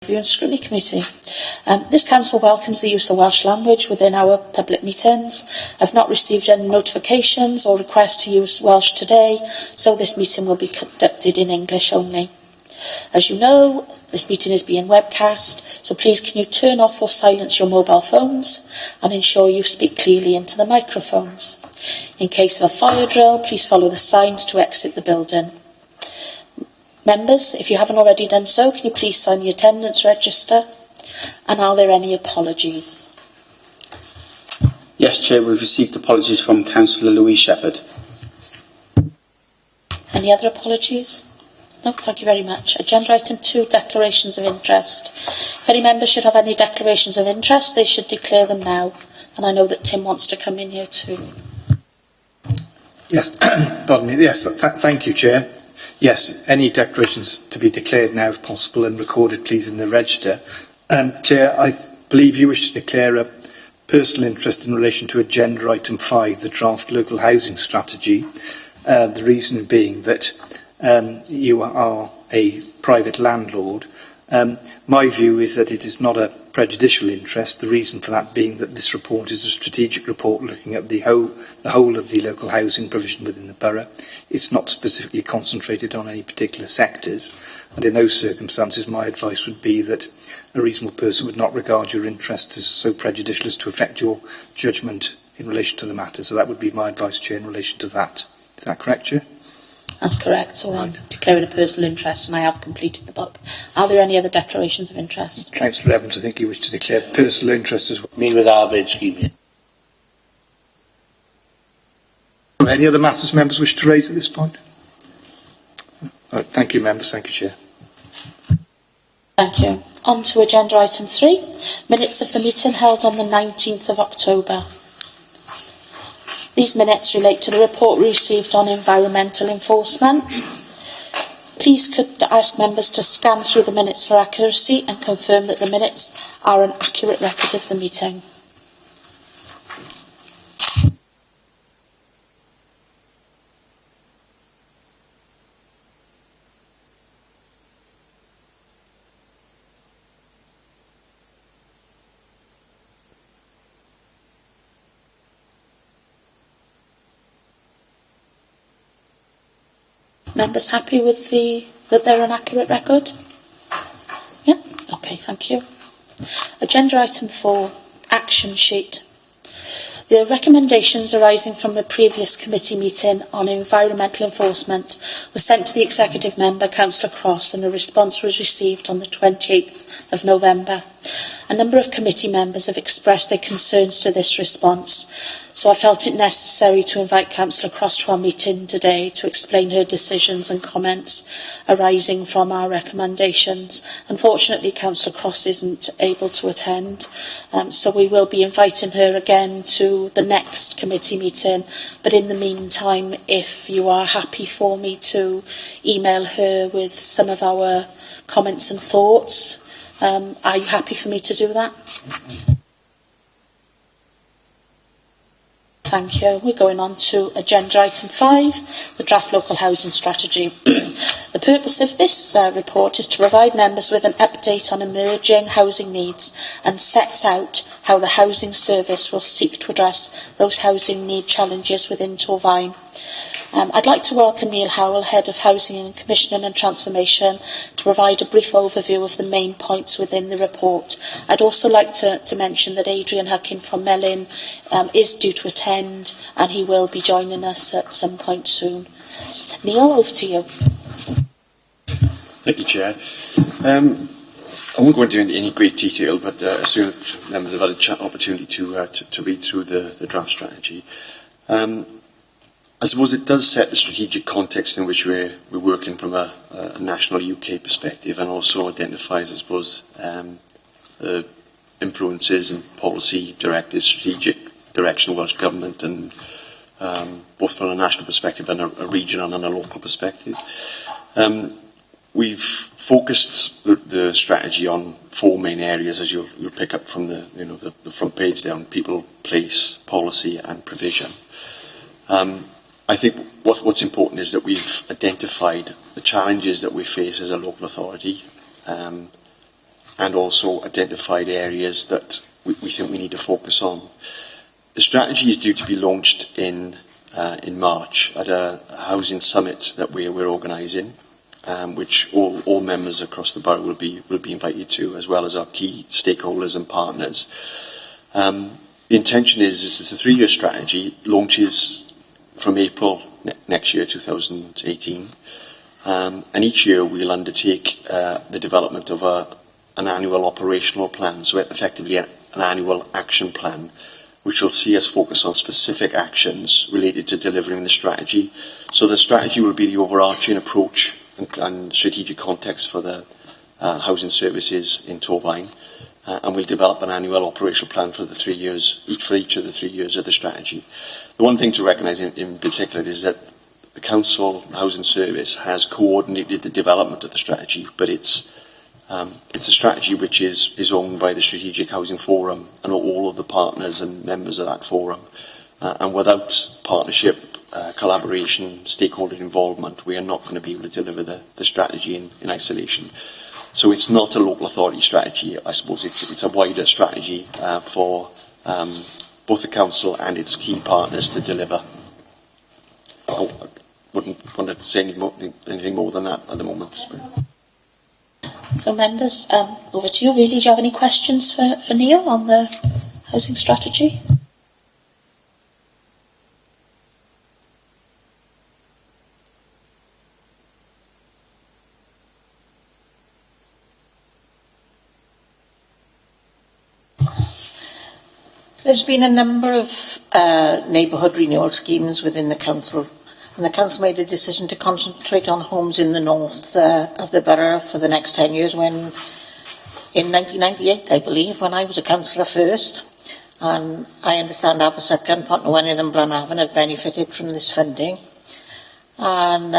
Review and Scrutiny Committee. This council welcomes the use of Welsh language within our public meetings. I've not received any notifications or requests to use Welsh today, so this meeting will be conducted in English only. As you know, this meeting is being webcast, so please can you turn off or silence your mobile phones and ensure you speak clearly into the microphones. In case of a fire drill, please follow the signs to exit the building. Members, if you haven't already done so, can you please sign the attendance register? And are there any apologies? Yes, Chair, we've received apologies from Councillor Louise Shepherd. Any other apologies? No, thank you very much. Agenda item 2, declarations of interest. If any members should have any declarations of interest, they should declare them now. And I know that Tim wants to come in here too. Yes, pardon me. Yes, thank you, Chair. Yes, any declarations to be declared now if possible and recorded, please, in the register. Chair, I believe you wish to declare a personal interest in relation to agenda item 5, the draft local housing strategy. The reason being that you are a private landlord. My view is that it is not a prejudicial interest, the reason for that being that this report is a strategic report looking at the whole of the local housing provision within the borough. It's not specifically concentrated on any particular sectors, and in those circumstances my advice would be that a reasonable person would not regard your interest as so prejudicial as to affect your judgment in relation to the matter. So that would be my advice, Chair, in relation to that. Is that correct, Chair? That's correct, so I'm declaring a personal interest and I have completed the book. Are there any other declarations of interest? Councillor Evans, I think you wish to declare personal interest as well. Me with our bid scheme. Any other matters members wish to raise at this point? Thank you, members. Thank you, Chair. Thank you. On to agenda item 3, minutes of the meeting held on the 19th of October. These minutes relate to the report received on environmental enforcement. Please could I ask members to scan through the minutes for accuracy and confirm that the minutes are an accurate record of the meeting. Members happy with that they're an accurate record? Yeah? Okay, thank you. Agenda item 4, action sheet. The recommendations arising from a previous committee meeting on environmental enforcement were sent to the executive member, Councillor Cross, and a response was received on the 28th of November. A number of committee members have expressed their concerns to this response, so I felt it necessary to invite Councillor Cross to our meeting today to explain her decisions and comments arising from our recommendations. Unfortunately, Councillor Cross isn't able to attend, so we will be inviting her again to the next committee meeting. But in the meantime, if you are happy for me to email her with some of our comments and thoughts, are you happy for me to do that? Thank you. We're going on to agenda item 5, the draft local housing strategy. The purpose of this report is to provide members with an update on emerging housing needs and sets out how the housing service will seek to address those housing need challenges within Torfaen. I'd like to welcome Neil Howell, Head of Housing and Commissioning and Transformation, to provide a brief overview of the main points within the report. I'd also like to mention that Adrian Hucking from Melin is due to attend, and he will be joining us at some point soon. Neil, over to you. Thank you, Chair. I won't go into any great detail, but as soon as members have had an opportunity to read through the draft strategy, I suppose it does set the strategic context in which we're working from a national UK perspective, and also identifies, I suppose, influences and policy directives, strategic direction of Welsh Government, and both from a national perspective and a regional and a local perspective. We've focused the strategy on 4 main areas, as you'll pick up from the front page there, on people, place, policy and provision. I think what's important is that we've identified the challenges that we face as a local authority, and also identified areas that we think we need to focus on. The strategy is due to be launched in March at a housing summit that we're organising, which all members across the borough will be invited to, as well as our key stakeholders and partners. The intention is that the 3-year strategy launches from April next year, 2018, and each year we'll undertake the development of an annual operational plan, so effectively an annual action plan, which will see us focus on specific actions related to delivering the strategy. So the strategy will be the overarching approach and strategic context for the housing services in Torfaen, and we'll develop an annual operational plan for the 3 years, for each of the 3 years of the strategy. The one thing to recognise in particular is that the Council Housing Service has coordinated the development of the strategy, but it's a strategy which is owned by the Strategic Housing Forum and all of the partners and members of that forum. And without partnership, collaboration, stakeholder involvement, we are not going to be able to deliver the strategy in isolation. So it's not a local authority strategy. I suppose it's a wider strategy for both the council and its key partners to deliver. I wouldn't want to say anything more than that at the moment. So members, over to you. Really, do you have any questions for Neil on the housing strategy? There's been a number of neighbourhood renewal schemes within the council, and the council made a decision to concentrate on homes in the north of the borough for the next 10 years when, in 1998, I believe, when I was a councillor first, and I understand Abersyckan and Pontywydd and Blanavon have benefited from this funding. And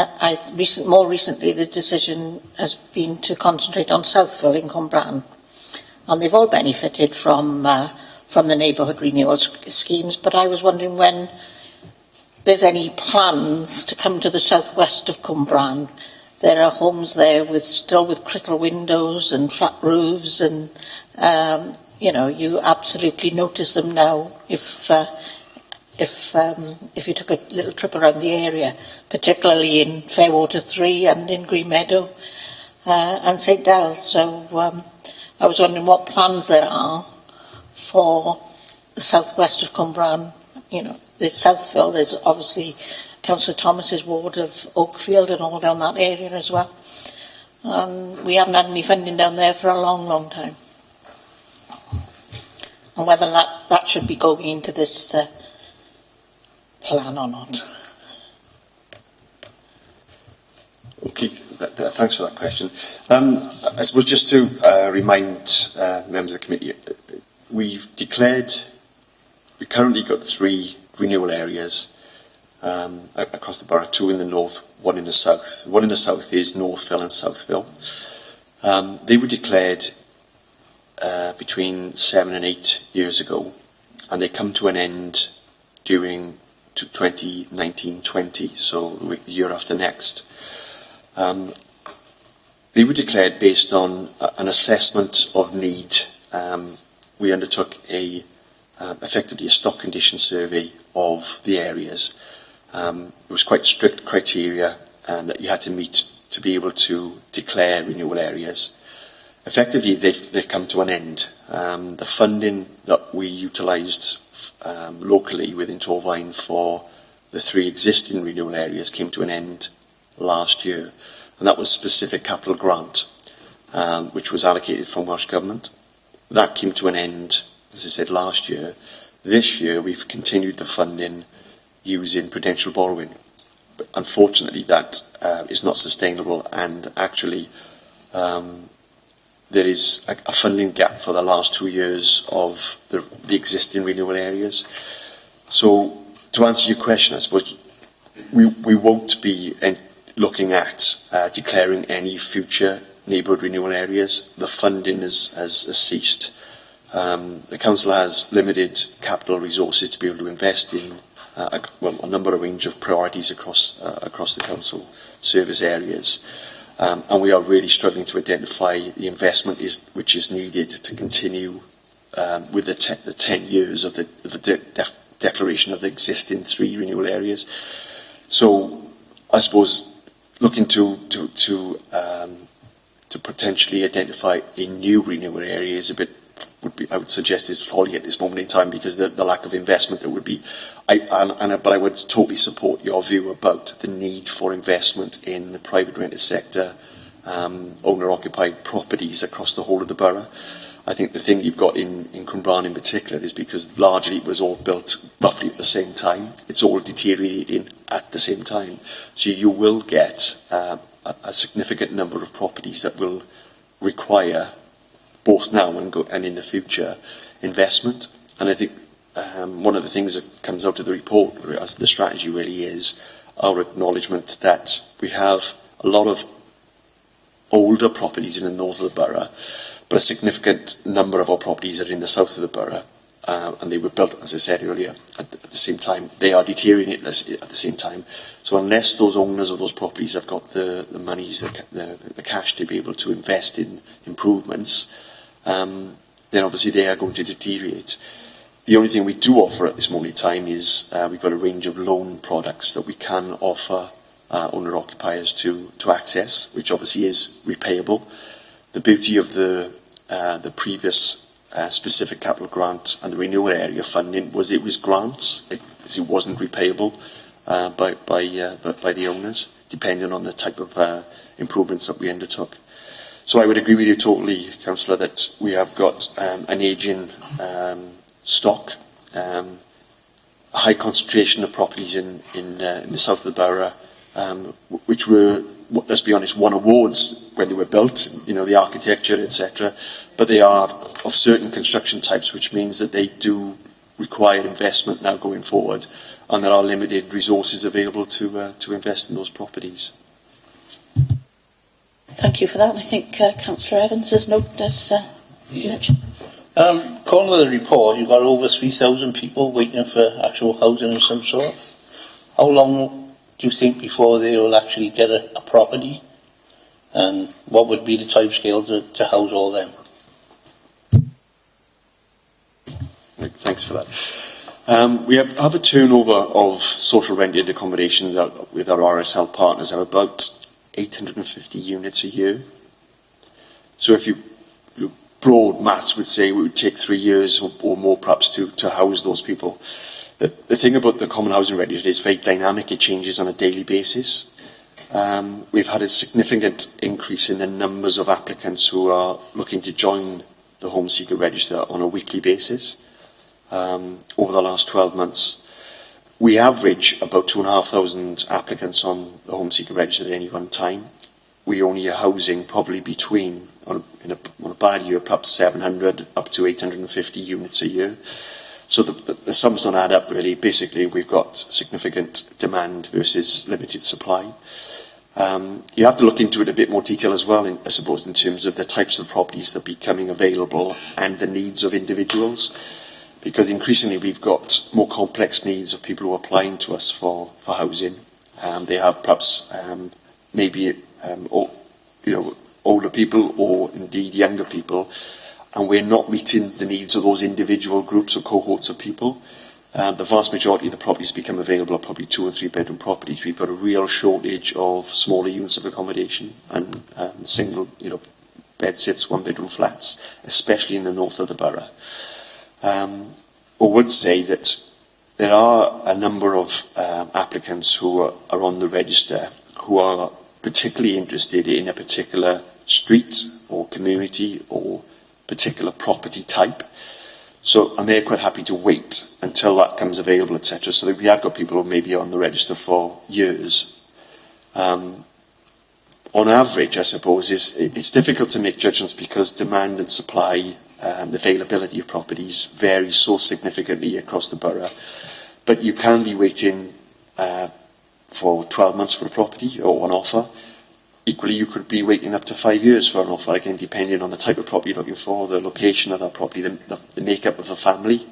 more recently, the decision has been to concentrate on Southville in Cwmbran, and they've all benefited from the neighbourhood renewal schemes, but I was wondering when there's any plans to come to the southwest of Cwmbran. There are homes there still with critter windows and flat roofs, and you absolutely notice them now if you took a little trip around the area, particularly in Fairwater 3 and in Green Meadow and St Dells. So I was wondering what plans there are for the southwest of Cwmbran. There's Southville, there's obviously Councillor Thomas's ward of Oakfield and all down that area as well. We haven't had any funding down there for a long, long time. And whether that should be going into this plan or not. Okay, thanks for that question. I suppose just to remind members of the committee, we've currently got 3 renewal areas across the borough, 2 in the north, 1 in the south. 1 in the south is Northville and Southville. They were declared between 7 and 8 years ago, and they come to an end during 2019-20, so the year after next. They were declared based on an assessment of need. We undertook effectively a stock condition survey of the areas. It was quite strict criteria that you had to meet to be able to declare renewal areas. Effectively, they've come to an end. The funding that we utilised locally within Torfaen for the 3 existing renewal areas came to an end last year, and that was specific capital grant, which was allocated from Welsh Government. That came to an end, as I said, last year. This year, we've continued the funding using prudential borrowing. But unfortunately, that is not sustainable, and actually, there is a funding gap for the last 2 years of the existing renewal areas. So, to answer your question, I suppose we won't be looking at declaring any future neighbourhood renewal areas. The funding has ceased. The council has limited capital resources to be able to invest in a range of priorities across the council service areas. And we are really struggling to identify the investment which is needed to continue with the 10 years of the declaration of the existing 3 renewal areas. So I suppose looking to potentially identify a new renewal area is a bit, I would suggest, is folly at this moment in time, because the lack of investment that would be. But I would totally support your view about the need for investment in the private rented sector, owner-occupied properties across the whole of the borough. I think the thing you've got in Cwmbran in particular is because largely it was all built roughly at the same time. It's all deteriorating at the same time. So you will get a significant number of properties that will require, both now and in the future, investment. And I think one of the things that comes out of the report, as the strategy really is, our acknowledgement that we have a lot of older properties in the north of the borough, but a significant number of our properties are in the south of the borough, and they were built, as I said earlier, at the same time. They are deteriorating at the same time. So unless those owners of those properties have got the monies, the cash to be able to invest in improvements, then obviously they are going to deteriorate. The only thing we do offer at this moment in time is we've got a range of loan products that we can offer owner-occupiers to access, which obviously is repayable. The beauty of the previous specific capital grant and the renewal area funding was it was grants. It wasn't repayable by the owners, depending on the type of improvements that we undertook. So I would agree with you totally, Councillor, that we have got an ageing stock, a high concentration of properties in the south of the borough, which were, let's be honest, won awards when they were built, the architecture, etc. But they are of certain construction types, which means that they do require investment now going forward, and there are limited resources available to invest in those properties. Thank you for that. I think Councillor Evans has mentioned. According to the report, you've got over 3,000 people waiting for actual housing of some sort. How long do you think before they will actually get a property? And what would be the timescale to house all them? Thanks for that. We have a turnover of social rented accommodation with our RSL partners of about 850 units a year. So if you broad maths would say it would take 3 years or more perhaps to house those people. The thing about the Common Housing Register is very dynamic. It changes on a daily basis. We've had a significant increase in the numbers of applicants who are looking to join the Home Seeker Register on a weekly basis over the last 12 months. We average about 2,500 applicants on the Home Seeker Register at any one time. We only are housing probably between, on a bad year, perhaps 700 up to 850 units a year. So the sums don't add up really. Basically, we've got significant demand versus limited supply. You have to look into it a bit more detail as well, I suppose, in terms of the types of properties that are becoming available and the needs of individuals. Because increasingly we've got more complex needs of people who are applying to us for housing. They have perhaps older people or indeed younger people, and we're not meeting the needs of those individual groups or cohorts of people. The vast majority of the properties become available are probably 2 and 3 bedroom properties. We've got a real shortage of smaller units of accommodation and single, bed sits, 1 bedroom flats, especially in the north of the borough. I would say that there are a number of applicants who are on the register who are particularly interested in a particular street or community or particular property type. And they're quite happy to wait until that comes available, etc. So we have got people who may be on the register for years. On average, I suppose, it's difficult to make judgments because demand and supply and availability of properties varies so significantly across the borough. But you can be waiting for 12 months for a property or an offer. Equally, you could be waiting up to 5 years for an offer, again, depending on the type of property you're looking for, the location of that property, the makeup of the family.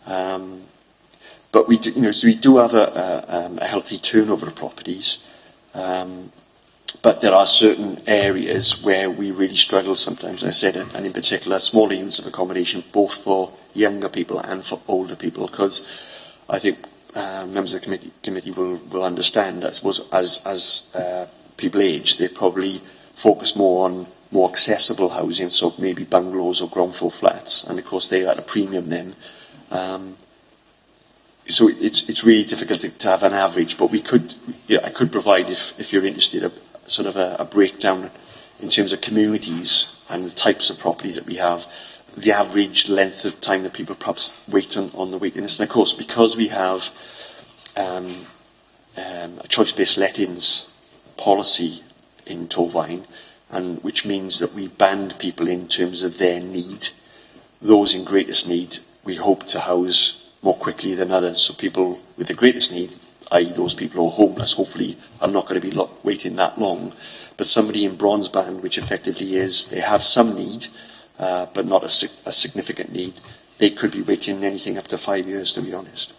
But we do have a healthy turnover of properties. but there are certain areas where we really struggle sometimes, as I said, and in particular smaller units of accommodation, both for younger people and for older people, because I think members of the committee will understand, I suppose, as people age, they probably focus more on more accessible housing, so maybe bungalows or ground floor flats, and of course they are at a premium then. So it's really difficult to have an average, but we could, I could provide, if you're interested, a breakdown in terms of communities and the types of properties that we have, the average length of time that people perhaps wait on the waiting list. And of course, because we have a choice-based lettings policy in Torfaen, and which means that we band people in terms of their need, those in greatest need we hope to house more quickly than others. So people with the greatest need, i.e. those people who are homeless, hopefully are not going to be waiting that long. But somebody in bronze band, which effectively is, they have some need, but not a significant need, they could be waiting anything up to 5 years, to be honest.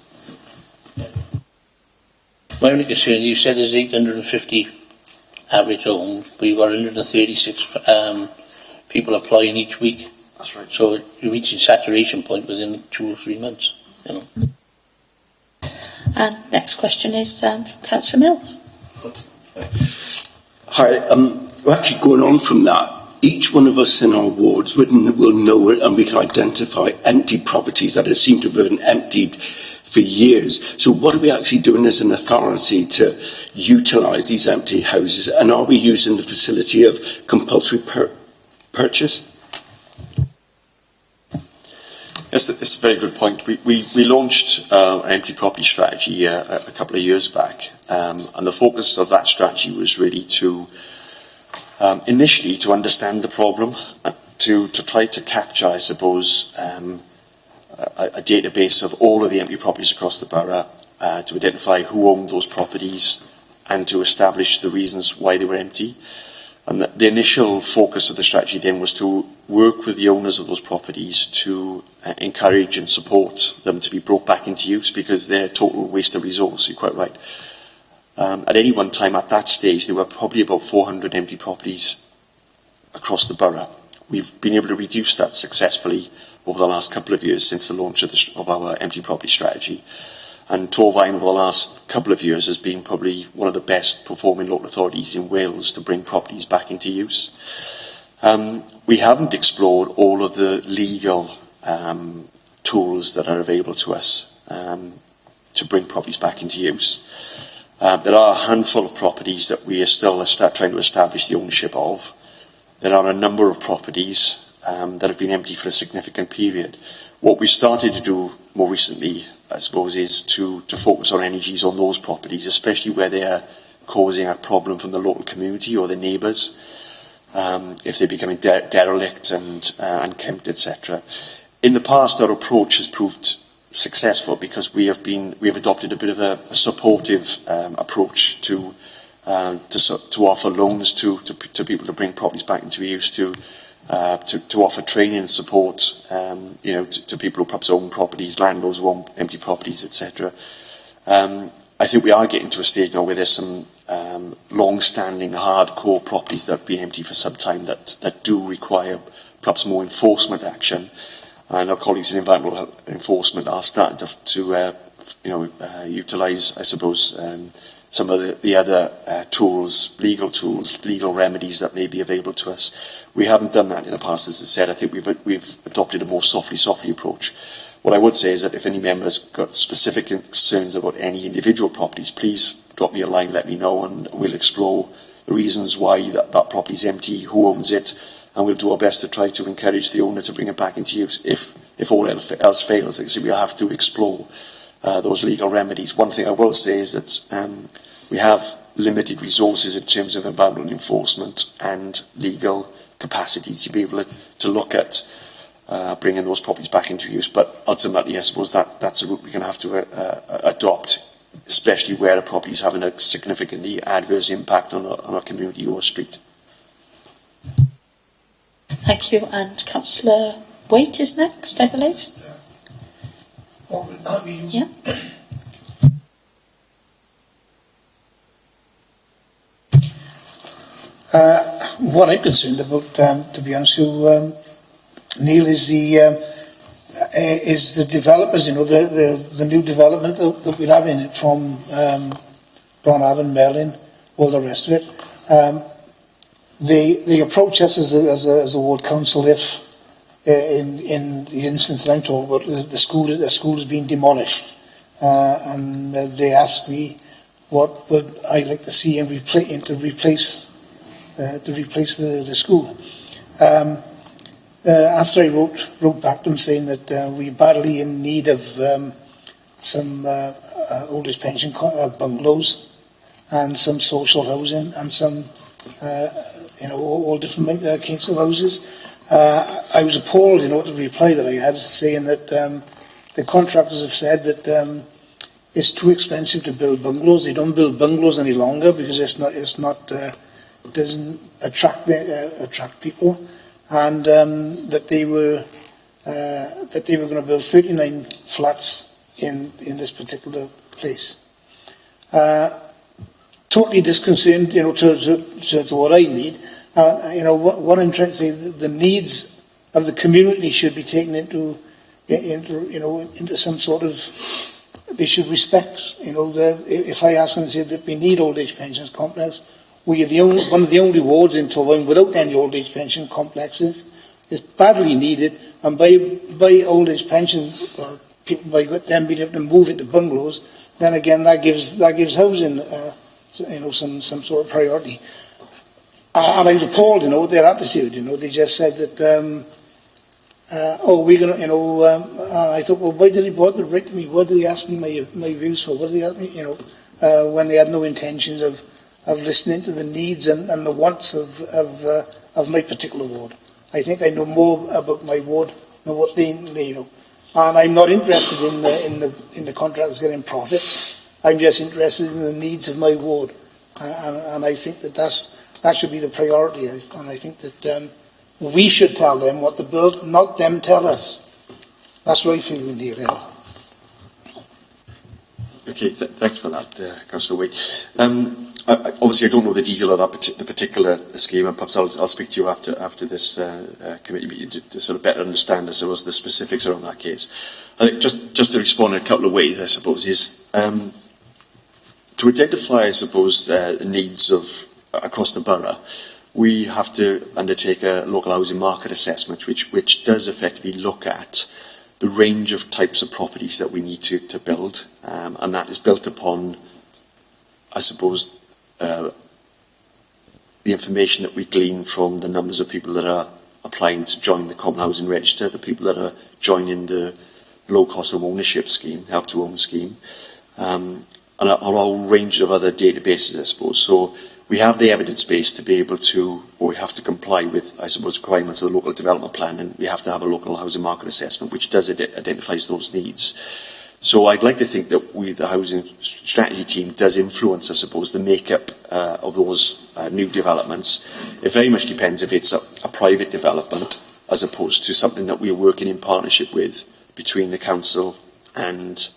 My only concern, you said there's 850 average homes, but you've got 136 people applying each week. That's right. So you're reaching saturation point within 2 or 3 months. You know. And next question is from Councillor Mills. Hi, well, actually going on from that, each one of us in our wards will know and we can identify empty properties that seem to have been emptied for years. So what are we actually doing as an authority to utilise these empty houses, and are we using the facility of compulsory purchase? Yes, it's a very good point. We launched an empty property strategy a couple of years back, and the focus of that strategy was really to initially to understand the problem, to try to capture, I suppose, a database of all of the empty properties across the borough, to identify who owned those properties and to establish the reasons why they were empty. And the initial focus of the strategy then was to work with the owners of those properties to encourage and support them to be brought back into use, because they're a total waste of resource. You're quite right. At any one time at that stage, there were probably about 400 empty properties across the borough. We've been able to reduce that successfully over the last couple of years since the launch of our empty property strategy. And Torfaen over the last couple of years has been probably one of the best performing local authorities in Wales to bring properties back into use. We haven't explored all of the legal tools that are available to us to bring properties back into use. There are a handful of properties that we are still trying to establish the ownership of. There are a number of properties that have been empty for a significant period. What we started to do more recently, I suppose, is to focus our energies on those properties, especially where they are causing a problem from the local community or the neighbours, if they're becoming derelict and unkempt, etc. In the past, our approach has proved successful because we have adopted a bit of a supportive approach to offer loans to people to bring properties back into use, to offer training and support, to people who perhaps own properties, landlords who own empty properties, etc. I think we are getting to a stage now where there's some long-standing, hardcore properties that have been empty for some time that do require perhaps more enforcement action. And our colleagues in environmental enforcement are starting to utilise, I suppose, some of the other legal remedies that may be available to us. We haven't done that in the past, as I said. I think we've adopted a more softly approach. What I would say is that if any members got specific concerns about any individual properties, please drop me a line, let me know, and we'll explore the reasons why that property is empty, who owns it, and we'll do our best to try to encourage the owner to bring it back into use. If all else fails, like I say, we'll have to explore those legal remedies. One thing I will say is that we have limited resources in terms of environmental enforcement and legal capacity to be able to look at bringing those properties back into use. But ultimately, I suppose that's a route we're going to have to adopt, especially where a property is having a significantly adverse impact on our community or street. Thank you. And Councillor Waite is next, I believe. Yeah. What I'm concerned about, to be honest with you, Neil, is the developers. You know, the new development that we'll have in it from Bronavon, Merlin, all the rest of it. They approach us as a ward council if, in the instance that I'm talking about, the school has been demolished, and they ask me what would I like to see and replace the school. After I wrote back to them saying that we're badly in need of some old age pension bungalows and some social housing and some all different kinds of houses. I was appalled, at the reply that I had, saying that the contractors have said that it's too expensive to build bungalows. They don't build bungalows any longer because it doesn't attract people, and that they were going to build 39 flats in this particular place. Totally disconcerted, to what I need. What I'm trying to say, the needs of the community should be taken into some sort of. They should respect, if I ask them and say that we need old age pensions complex, we are one of the only wards in Torvine without any old age pension complexes. It's badly needed, and by old age pension, people by them being able to move into bungalows, then again that gives housing, some sort of priority. And I was appalled, their attitude. They just said that, we're going to, and I thought, well, why did he bother to write to me? What did he ask me my views for? What did he ask me, when they had no intentions of listening to the needs and the wants of my particular ward. I think I know more about my ward than what they know. And I'm not interested in the contractors getting profits. I'm just interested in the needs of my ward. And I think that should be the priority. And I think that we should tell them what to build, not them tell us. That's what I feel in the area. Okay, thanks for that, Councillor Wade. Obviously, I don't know the detail of the particular scheme, and perhaps I'll speak to you after this committee meeting to sort of better understand, I suppose, the specifics around that case. I think just to respond in a couple of ways, I suppose, is to identify, I suppose, the needs of across the borough. We have to undertake a local housing market assessment, which does effectively look at the range of types of properties that we need to build, and that is built upon, I suppose, the information that we glean from the numbers of people that are applying to join the Common Housing Register, the people that are joining the low cost of ownership scheme, Help to Own scheme, and a whole range of other databases, I suppose. So we have the evidence base to be able to, or we have to comply with, I suppose, requirements of the local development plan, and we have to have a local housing market assessment which does identifies those needs. So I'd like to think that the housing strategy team does influence, I suppose, the makeup of those new developments. It very much depends if it's a private development as opposed to something that we're working in partnership with between the council and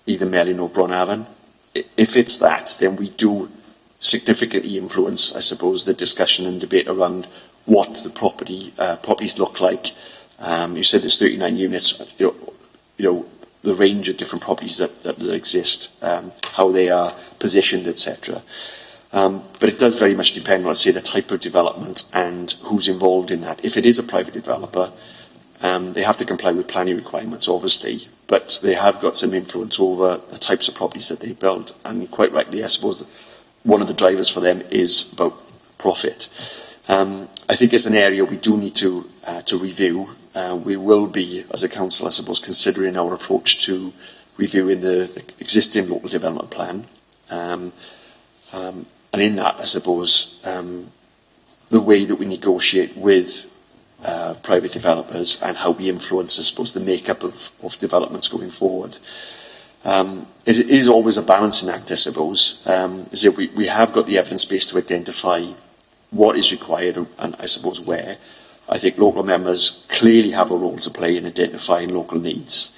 either Merlin or Bronavon. If it's that, then we do significantly influence, I suppose, the discussion and debate around what the properties look like. You said there's 39 units. The range of different properties that exist, how they are positioned, etc. But it does very much depend on, let's say, the type of development and who's involved in that. If it is a private developer, they have to comply with planning requirements, obviously, but they have got some influence over the types of properties that they build. And quite rightly, I suppose, one of the drivers for them is about profit. I think it's an area we do need to review. We will be, as a council, I suppose, considering our approach to reviewing the existing local development plan. And in that, I suppose, the way that we negotiate with private developers and how we influence, I suppose, the makeup of developments going forward. It is always a balancing act, I suppose. We have got the evidence base to identify what is required and, I suppose, where. I think local members clearly have a role to play in identifying local needs.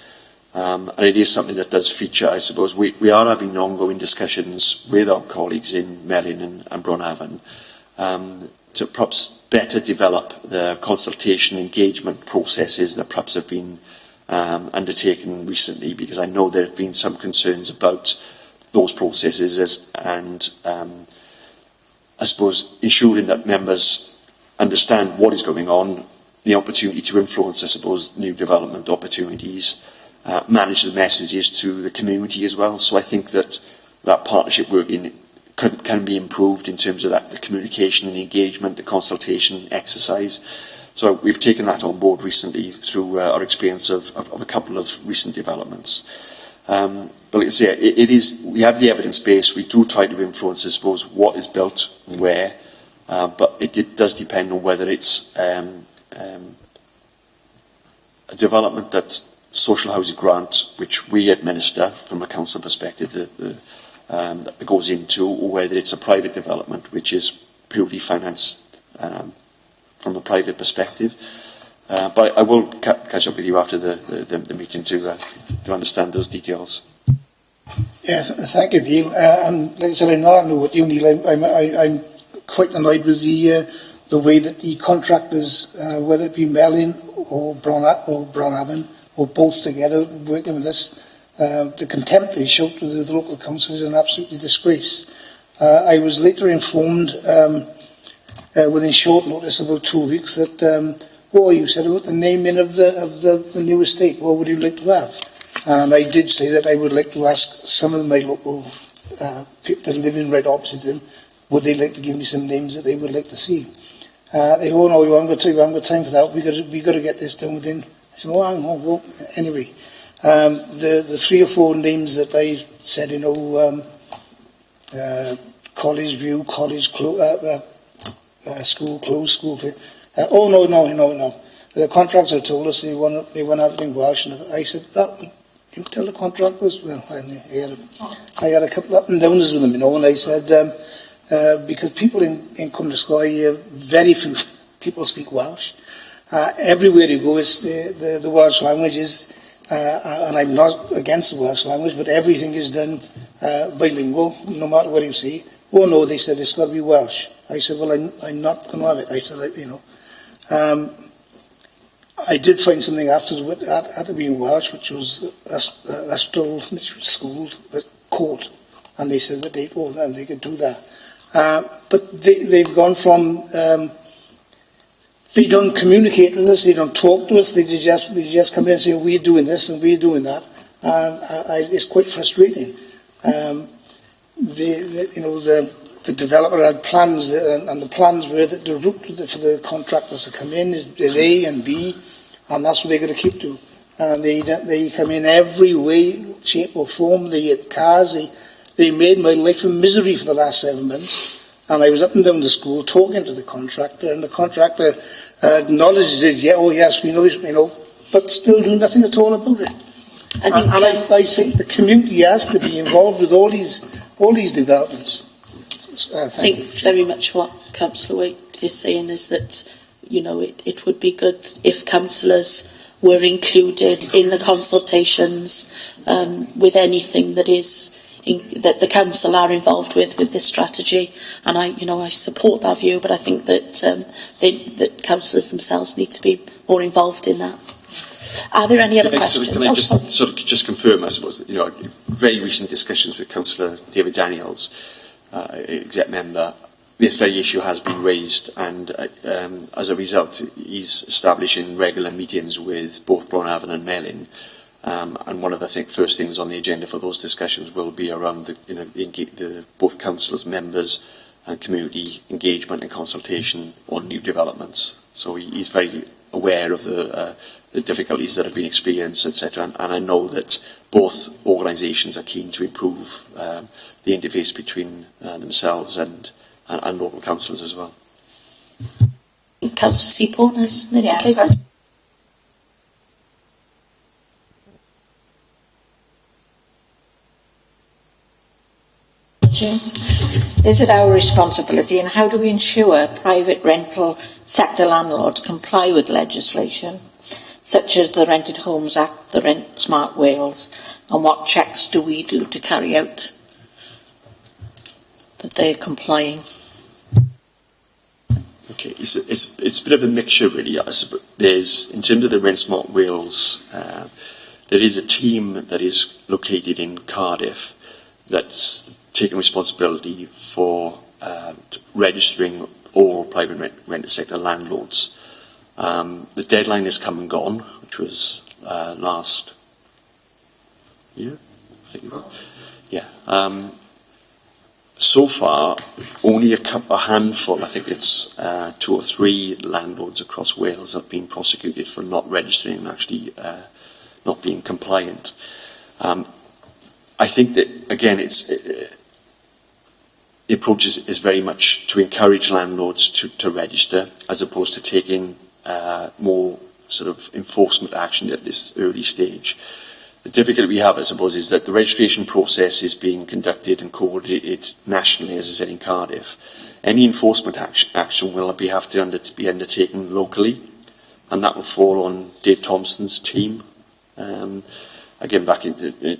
And it is something that does feature, I suppose. We are having ongoing discussions with our colleagues in Merlin and Bronavon to perhaps better develop the consultation engagement processes that perhaps have been undertaken recently, because I know there have been some concerns about those processes and I suppose ensuring that members understand what is going on, the opportunity to influence, I suppose, new development opportunities, manage the messages to the community as well. So I think that partnership working can be improved in terms of the communication and the engagement, the consultation exercise. So we've taken that on board recently through our experience of a couple of recent developments. But like I say, we have the evidence base. We do try to influence, I suppose, what is built and where, but it does depend on whether it's a development that social housing grant, which we administer from a council perspective, that goes into, or whether it's a private development, which is purely financed from a private perspective. But I will catch up with you after the meeting to understand those details. Yeah, thank you, Neil. And like I said, I'm not on with you, Neil. I'm quite annoyed with the way that the contractors, whether it be Mellin or Bronhaven, or both together working with us, the contempt they showed to the local councils is an absolute disgrace. I was later informed within short notice, about 2 weeks, that you said about the naming of the new estate. What would you like to have? And I did say that I would like to ask some of my local people that live in right opposite them, would they like to give me some names that they would like to see? They no, we haven't got time for that. We got to get this done within. I said, hang on, well, anyway. The 3 or 4 names that I said, College View, College School Close, School. No. The contractor told us they want everything Welsh, and I said, you tell the contractors. Well, I had a couple of up and downs with them, and I said, because people in Cwmdysgoi, very few people speak Welsh. Everywhere you go, is the Welsh language is. And I'm not against the Welsh language, but everything is done bilingual, no matter what you say. Oh no, they said it's got to be Welsh. I said, well, I'm not going to have it. I said, I did find something afterwards that had to be in Welsh, which was Astral School Court, and they said that they could do that. But they've gone from. They don't communicate with us. They don't talk to us. They just come in and say, we're doing this and we're doing that, and it's quite frustrating. The developer had plans, and the plans were that the route for the contractors to come in is A and B, and that's what they're going to keep to. And they come in every way, shape or form. They get cars. They made my life a misery for the last 7 months. And I was up and down the school talking to the contractor, and the contractor acknowledged it. Yeah, oh yes, we know this, but still do nothing at all about it. I think the community has to be involved with all these developments. I think very much what Councillor Waite is saying is that it would be good if councillors were included in the consultations with anything that is. That the council are involved with this strategy, and I support that view, but I think that that councillors themselves need to be more involved in that. Are there any other questions? Can I just confirm, I suppose, very recent discussions with Councillor David Daniels, exec member, this very issue has been raised, and as a result, he's establishing regular meetings with both Bronhaven and Mellin. And one of the first things on the agenda for those discussions will be around the both councillors, members, and community engagement and consultation on new developments. So he's very aware of the difficulties that have been experienced, etc. And I know that both organisations are keen to improve the interface between themselves and local councillors as well. Councillor Seaborn has indicated. Is it our responsibility, and how do we ensure private rental sector landlords comply with legislation such as the Rented Homes Act, the Rent Smart Wales, and what checks do we do to carry out that they're complying? Okay, it's a bit of a mixture really. I suppose there's, in terms of the Rent Smart Wales, there is a team that is located in Cardiff that's taking responsibility for registering all private rented sector landlords. The deadline has come and gone, which was last year, I think it was. Yeah. So far, only a handful, I think it's 2 or 3 landlords across Wales have been prosecuted for not registering and actually not being compliant. I think that, again, the approach is very much to encourage landlords to register as opposed to taking more sort of enforcement action at this early stage. The difficulty we have, I suppose, is that the registration process is being conducted and coordinated nationally, as I said, in Cardiff. Any enforcement action will have to be undertaken locally, and that will fall on Dave Thompson's team. Again, back at the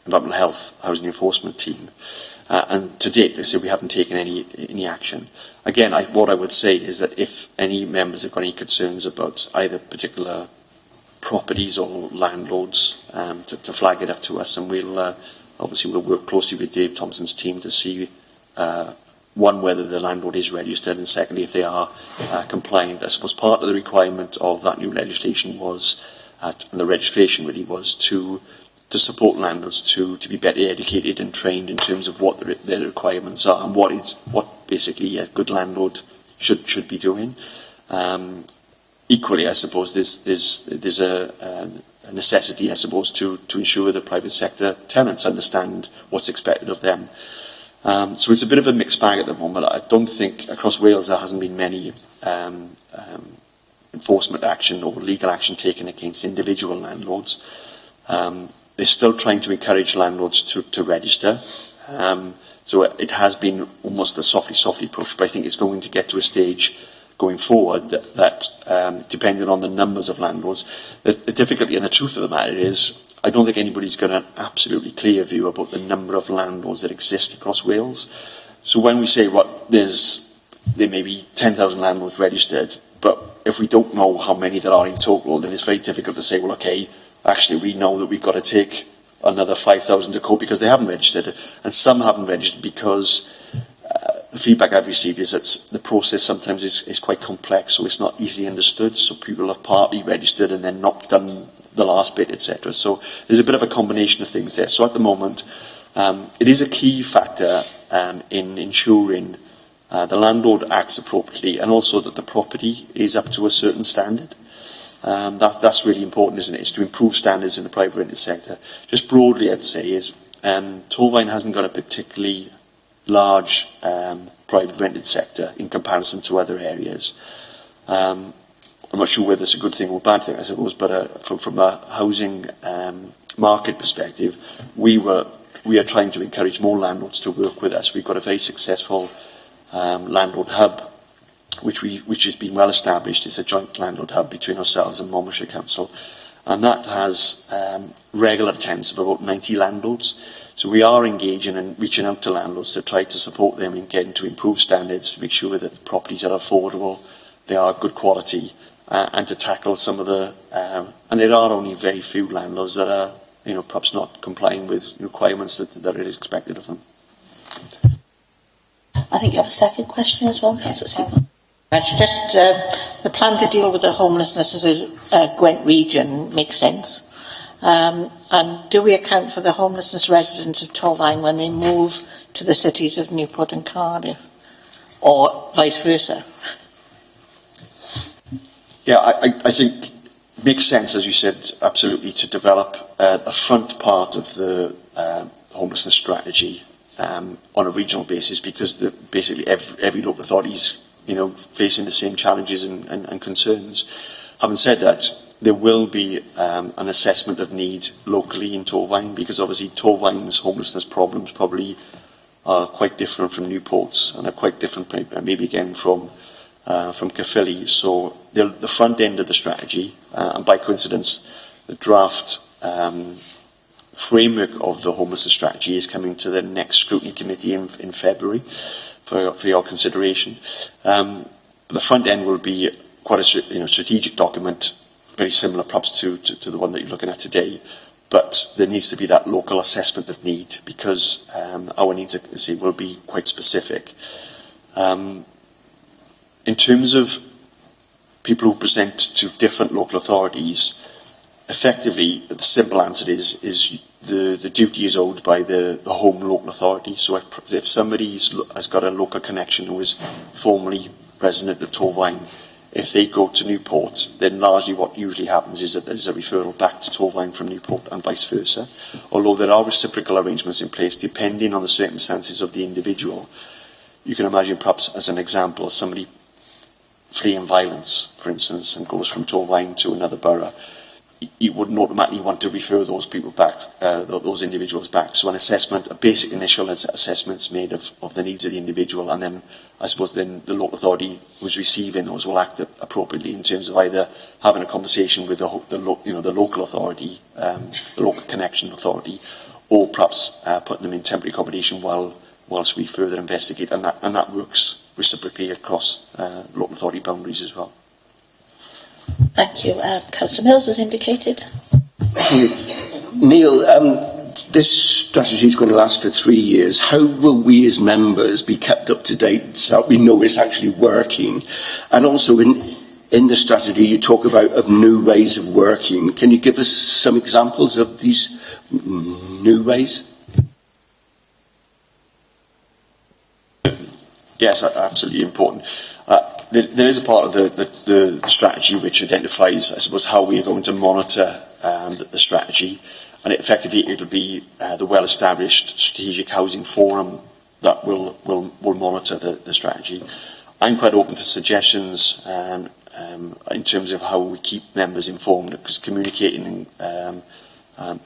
Environmental Health Housing Enforcement team. And to date, they say we haven't taken any action. Again, what I would say is that if any members have got any concerns about either particular properties or landlords, to flag it up to us, and we'll work closely with Dave Thompson's team to see one, whether the landlord is registered, and secondly, if they are compliant. I suppose part of the requirement of that new legislation was, and the registration really was, to support landlords to be better educated and trained in terms of what their requirements are and what basically a good landlord should be doing. Equally, I suppose there's a necessity, I suppose, to ensure that private sector tenants understand what's expected of them. So it's a bit of a mixed bag at the moment. I don't think across Wales there hasn't been many enforcement action or legal action taken against individual landlords. They're still trying to encourage landlords to register. So it has been almost a softly approach, but I think it's going to get to a stage going forward that depending on the numbers of landlords, the difficulty and the truth of the matter is, I don't think anybody's got an absolutely clear view about the number of landlords that exist across Wales. So when we say there may be 10,000 landlords registered, but if we don't know how many there are in total, then it's very difficult to say, well, okay, actually we know that we've got to take another 5,000 to court because they haven't registered, and some haven't registered because the feedback I've received is that the process sometimes is quite complex, so it's not easily understood. So people have partly registered and then not done the last bit, etc. So there's a bit of a combination of things there. So at the moment, it is a key factor in ensuring the landlord acts appropriately and also that the property is up to a certain standard. That's really important, isn't it? It's to improve standards in the private rented sector. Just broadly, I'd say, is Torfaen hasn't got a particularly large private rented sector in comparison to other areas. I'm not sure whether it's a good thing or a bad thing, I suppose, but from a housing market perspective, we are trying to encourage more landlords to work with us. We've got a very successful landlord hub, which has been well established. It's a joint landlord hub between ourselves and Monmouthshire Council, and that has regular attendance of about 90 landlords. So we are engaging and reaching out to landlords to try to support them in getting to improve standards, to make sure that the properties are affordable, they are good quality, and to tackle some of the and there are only very few landlords that are perhaps not complying with requirements that are expected of them. I think you have a second question as well, Councillor Seymour. It's just the plan to deal with the homelessness as a Gwent region makes sense. And do we account for the homelessness residents of Torfaen when they move to the cities of Newport and Cardiff, or vice versa? Yeah, I think it makes sense, as you said, absolutely, to develop a front part of the homelessness strategy on a regional basis, because basically every local authority is facing the same challenges and concerns. Having said that, there will be an assessment of need locally in Torfaen, because obviously Torfaen's homelessness problems probably are quite different from Newport's and are quite different maybe again from Caerphilly. So the front end of the strategy, and by coincidence the draft framework of the homelessness strategy is coming to the next scrutiny committee in February for your consideration. The front end will be quite a strategic document, very similar perhaps to the one that you're looking at today, but there needs to be that local assessment of need, because our needs, as I say, will be quite specific. In terms of people who present to different local authorities, effectively the simple answer is the duty is owed by the home local authority. So if somebody has got a local connection who is formerly resident of Torfaen, if they go to Newport, then largely what usually happens is that there is a referral back to Torfaen from Newport and vice versa. Although there are reciprocal arrangements in place depending on the circumstances of the individual. You can imagine, perhaps as an example, somebody fleeing violence, for instance, and goes from Torfaen to another borough. You wouldn't automatically want to refer those people back, those individuals back. So an assessment, a basic initial assessment is made of the needs of the individual, and then I suppose then the local authority who's receiving those will act appropriately in terms of either having a conversation with the local authority, the local connection authority, or perhaps putting them in temporary accommodation whilst we further investigate, and that works reciprocally across local authority boundaries as well. Thank you. Councillor Mills has indicated. Neil, this strategy is going to last for 3 years. How will we as members be kept up to date so that we know it's actually working? And also in the strategy you talk about of new ways of working. Can you give us some examples of these new ways? Yes, absolutely important. There is a part of the strategy which identifies, I suppose, how we are going to monitor the strategy, and effectively it'll be the well-established strategic housing forum that will monitor the strategy. I'm quite open to suggestions in terms of how we keep members informed, because communicating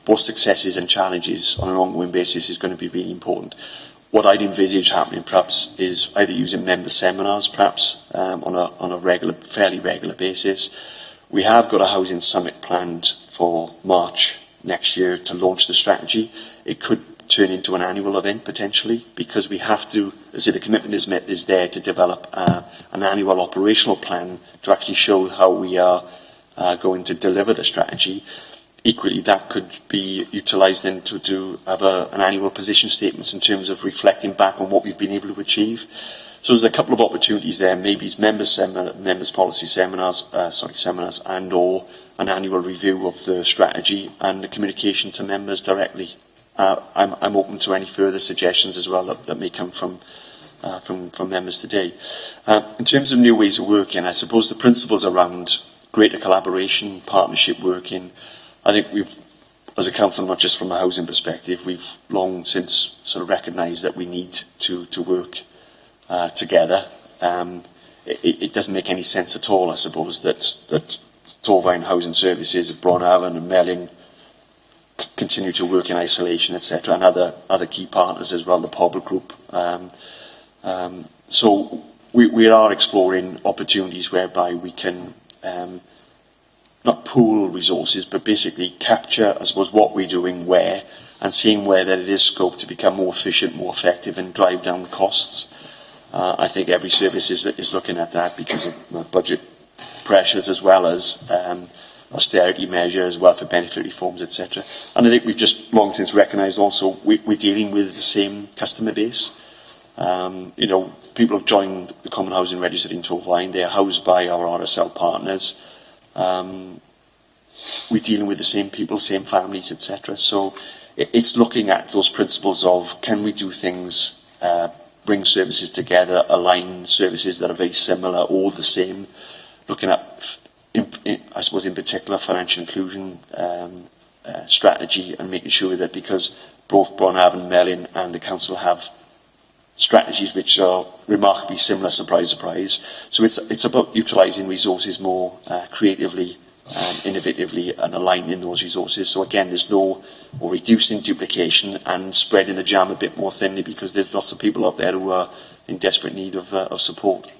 both successes and challenges on an ongoing basis is going to be really important. What I'd envisage happening perhaps is either using member seminars perhaps on a fairly regular basis. We have got a housing summit planned for March next year to launch the strategy. It could turn into an annual event potentially, because we have to, as I say, the commitment is there to develop an annual operational plan to actually show how we are going to deliver the strategy. Equally, that could be utilised then to have an annual position statements in terms of reflecting back on what we've been able to achieve. So there's a couple of opportunities there. Maybe it's members policy seminars, and or an annual review of the strategy and the communication to members directly. I'm open to any further suggestions as well that may come from members today. In terms of new ways of working, I suppose the principles around greater collaboration, partnership working, I think we've, as a council, not just from a housing perspective, we've long since sort of recognised that we need to work together. It doesn't make any sense at all, I suppose, that Torfaen Housing Services, Bronhaven and Melling continue to work in isolation, etc., and other key partners as well, the Pobble Group. So we are exploring opportunities whereby we can not pool resources, but basically capture, I suppose, what we're doing where, and seeing where there is scope to become more efficient, more effective, and drive down costs. I think every service is looking at that because of budget pressures, as well as austerity measures, welfare benefit reforms, etc. And I think we've just long since recognised also we're dealing with the same customer base. People have joined the Common Housing Register in Torfaen. They are housed by our RSL partners. We're dealing with the same people, same families, etc. So it's looking at those principles of, can we do things, bring services together, align services that are very similar or the same, looking at, I suppose in particular, financial inclusion strategy, and making sure that, because both Bronhaven, Melling and the council have strategies which are remarkably similar, surprise, surprise. So it's about utilising resources more creatively and innovatively, and aligning those resources. So again, there's no, or reducing duplication and spreading the jam a bit more thinly, because there's lots of people out there who are in desperate need of support.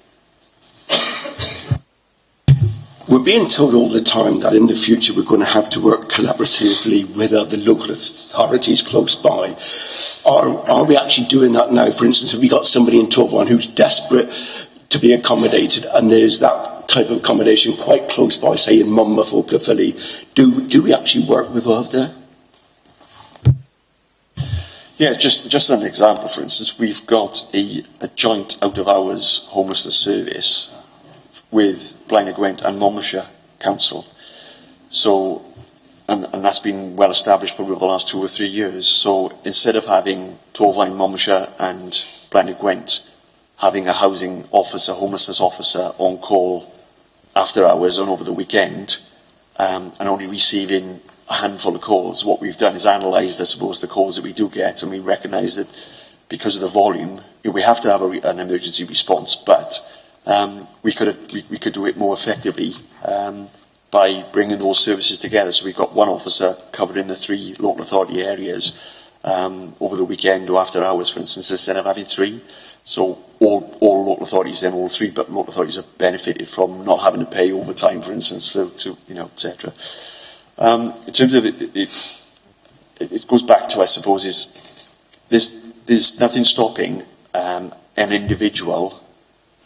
We're being told all the time that in the future we're going to have to work collaboratively with other local authorities close by. are we actually doing that now? For instance, have we got somebody in Torfaen who's desperate to be accommodated, and there's that type of accommodation quite close by, say in Monmouth or Caerphilly? Do we actually work with there? Yeah, just as an example, for instance, we've got a joint out-of-hours homelessness service with Blaenau Gwent and Monmouthshire Council. So, and that's been well established probably over the last 2 or 3 years. So instead of having Torfaen, Monmouthshire and Blaenau Gwent having a housing officer, homelessness officer on call after hours and over the weekend, and only receiving a handful of calls, what we've done is analysed, I suppose, the calls that we do get, and we recognise that because of the volume, we have to have an emergency response, but we could do it more effectively by bringing those services together. So we've got one officer covering the 3 local authority areas over the weekend or after hours, for instance, instead of having 3. So all local authorities, then all 3 but local authorities have benefited from not having to pay overtime, for instance, to etc. In terms of it goes back to, I suppose, is there's nothing stopping an individual.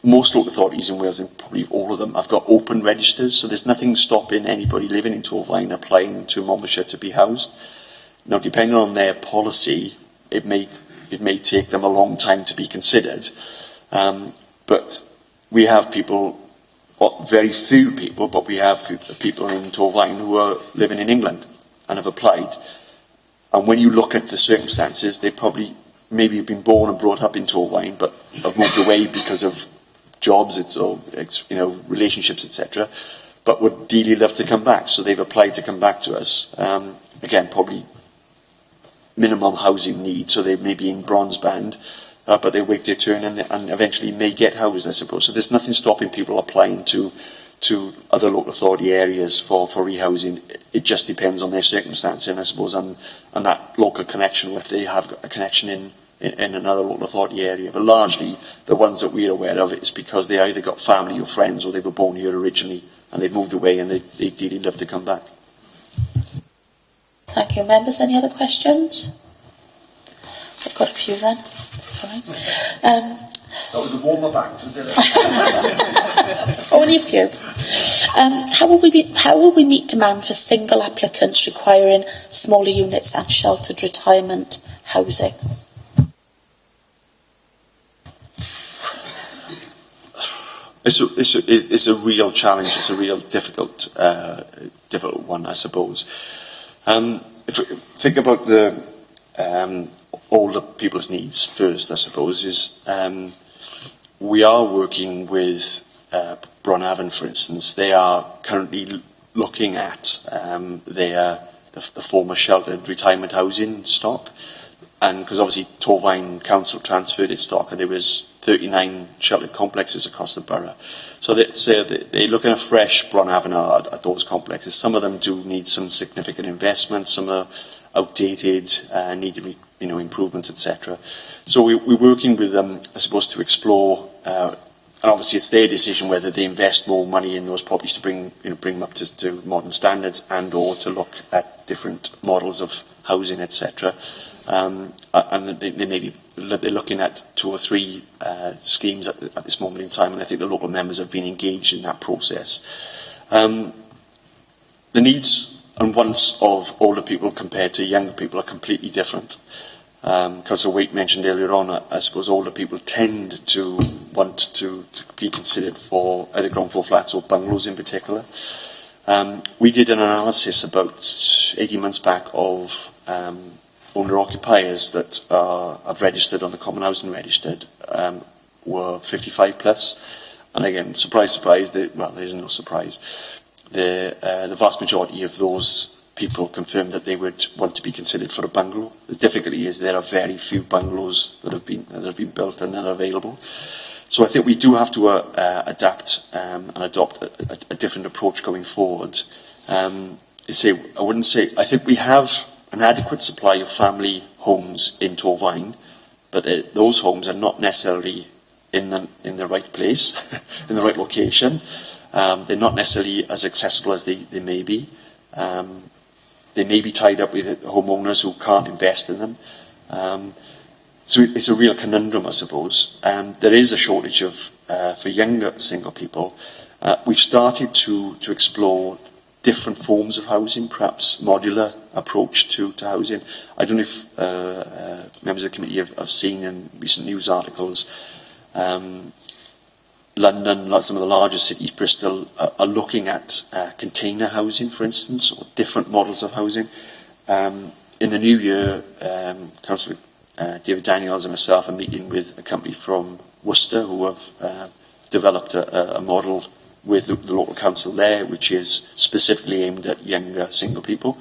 Most local authorities in Wales, and probably all of them, have got open registers, so there's nothing stopping anybody living in Torfaen applying to Monmouthshire to be housed. Now, depending on their policy, it may take them a long time to be considered, but we have people. Well, very few people, but we have people in Torfaen who are living in England and have applied. And when you look at the circumstances, they probably maybe have been born and brought up in Torfaen, but have moved away because of jobs, relationships, etc. But would dearly love to come back, so they've applied to come back to us. Again, probably minimum housing need, so they may be in bronze band. But they wait their turn and eventually may get housed, I suppose. So there's nothing stopping people applying to other local authority areas for rehousing. It just depends on their circumstance, and I suppose on that local connection, if they have got a connection in another local authority area. But largely, the ones that we're aware of, it's because they either got family or friends, or they were born here originally and they've moved away and they really love to come back. Thank you. Members, any other questions? I've got a few then. Sorry. That was a warmer back, wasn't it? Only a few. How will we meet demand for single applicants requiring smaller units and sheltered retirement housing? It's a real challenge. It's a real difficult one, I suppose. If we think about the older people's needs first, I suppose, is we are working with Bronavon, for instance. They are currently looking at the former sheltered retirement housing stock, and because obviously Torfaen Council transferred its stock, and there was 39 sheltered complexes across the borough. So they're looking at fresh Bronavon at those complexes. Some of them do need some significant investment. Some are outdated, need improvements, etc. So we're working with them, I suppose, to explore, and obviously it's their decision whether they invest more money in those properties to bring them up to modern standards, and/or to look at different models of housing, etc. And they're looking at 2 or 3 schemes at this moment in time, and I think the local members have been engaged in that process. The needs and wants of older people compared to younger people are completely different. Councillor Waite mentioned earlier on, I suppose older people tend to want to be considered for either ground floor flats or bungalows in particular. We did an analysis about 18 months back of owner-occupiers that have registered on the Common Housing Register, were 55 plus. And again, surprise, surprise, there is no surprise. The vast majority of those people confirmed that they would want to be considered for a bungalow. The difficulty is there are very few bungalows that have been built and are available. So I think we do have to adapt and adopt a different approach going forward. I think we have an adequate supply of family homes in Torfaen, but those homes are not necessarily in the right place, in the right location. They're not necessarily as accessible as they may be. They may be tied up with homeowners who can't invest in them. So it's a real conundrum, I suppose. There is a shortage of for younger single people. We've started to explore different forms of housing, perhaps modular approach to housing. I don't know if members of the committee have seen in recent news articles, London, like some of the larger cities, Bristol, are looking at container housing, for instance, or different models of housing. In the new year, Councillor David Daniels and myself are meeting with a company from Worcester who have developed a model with the local council there, which is specifically aimed at younger single people.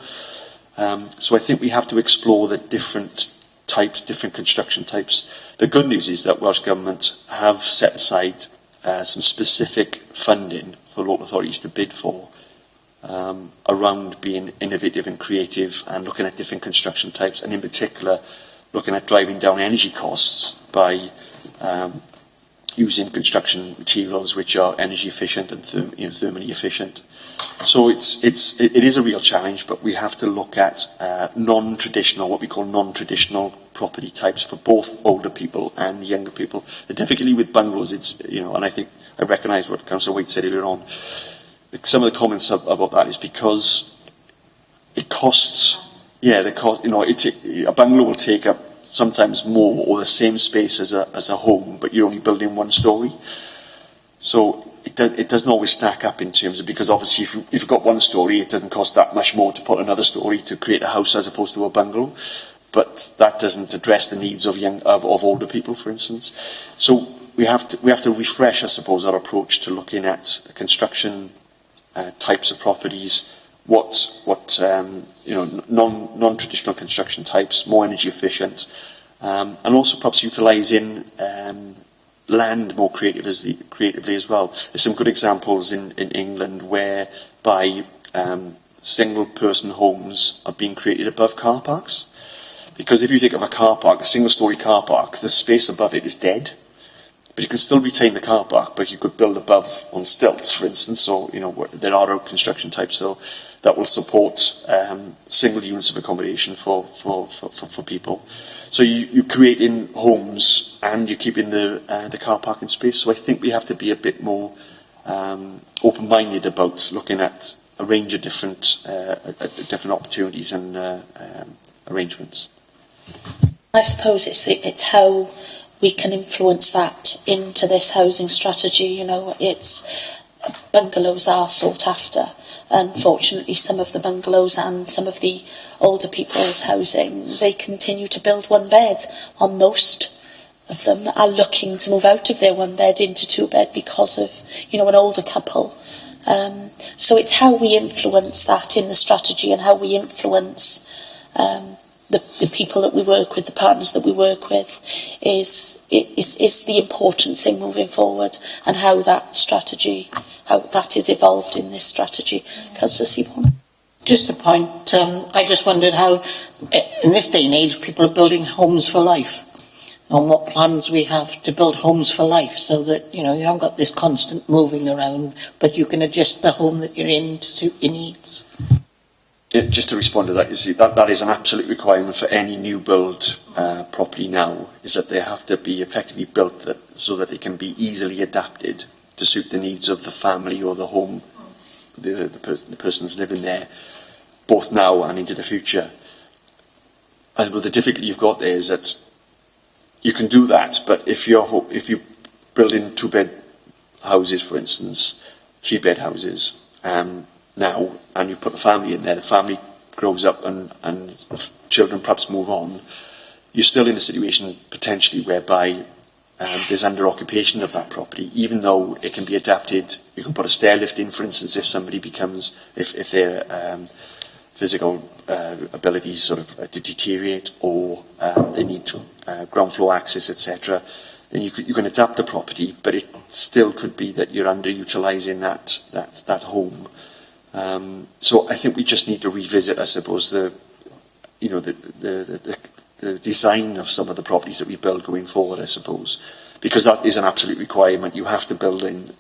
So I think we have to explore the different types, different construction types. The good news is that Welsh Government have set aside some specific funding for local authorities to bid for around being innovative and creative and looking at different construction types, and in particular looking at driving down energy costs by using construction materials which are energy efficient and thermally efficient. So it is a real challenge, but we have to look at non-traditional, what we call non-traditional property types for both older people and younger people. The difficulty with bungalows, and I think I recognise what Councillor Waite said earlier on. Some of the comments about that is because it costs. Yeah, a bungalow will take up sometimes more or the same space as a home, but you're only building one story. So it doesn't always stack up in terms of, because obviously if you've got one story, it doesn't cost that much more to put another story to create a house as opposed to a bungalow. But that doesn't address the needs of older people, for instance. So we have to refresh, I suppose, our approach to looking at construction types of properties, non-traditional construction types, more energy efficient, and also perhaps utilising land more creatively as well. There's some good examples in England whereby single-person homes are being created above car parks. Because if you think of a car park, a single-storey car park, the space above it is dead. But you can still retain the car park, but you could build above on stilts, for instance, or there are construction types so that will support single units of accommodation for people. So you're creating homes and you're keeping the car parking space. So I think we have to be a bit more open-minded about looking at a range of different opportunities and arrangements. I suppose it's how we can influence that into this housing strategy. Bungalows are sought after. Unfortunately, some of the bungalows and some of the older people's housing, they continue to build one bed, while most of them are looking to move out of their one bed into two bed because of, an older couple. So it's how we influence that in the strategy and how we influence the people that we work with, the partners that we work with, is the important thing moving forward, and how that is evolved in this strategy. Councillor Seaborn. Just a point. I just wondered how, in this day and age, people are building homes for life, and what plans we have to build homes for life, so that you haven't got this constant moving around, but you can adjust the home that you're in to suit your needs. Yeah, just to respond to that, you see, that is an absolute requirement for any new build property now, is that they have to be effectively built so that they can be easily adapted to suit the needs of the family or the home, the persons living there, both now and into the future. And the difficulty you've got there is that you can do that, but if you build in two-bed houses, for instance, three-bed houses, now, and you put the family in there, the family grows up and the children perhaps move on, you're still in a situation potentially whereby there's under-occupation of that property, even though it can be adapted. You can put a stair lift in, for instance, if somebody if their physical abilities sort of deteriorate, or they need ground floor access, etc. Then you can adapt the property, but it still could be that you're underutilising that home. So I think we just need to revisit, I suppose, the design of some of the properties that we build going forward, I suppose, because that is an absolute requirement. You have to build in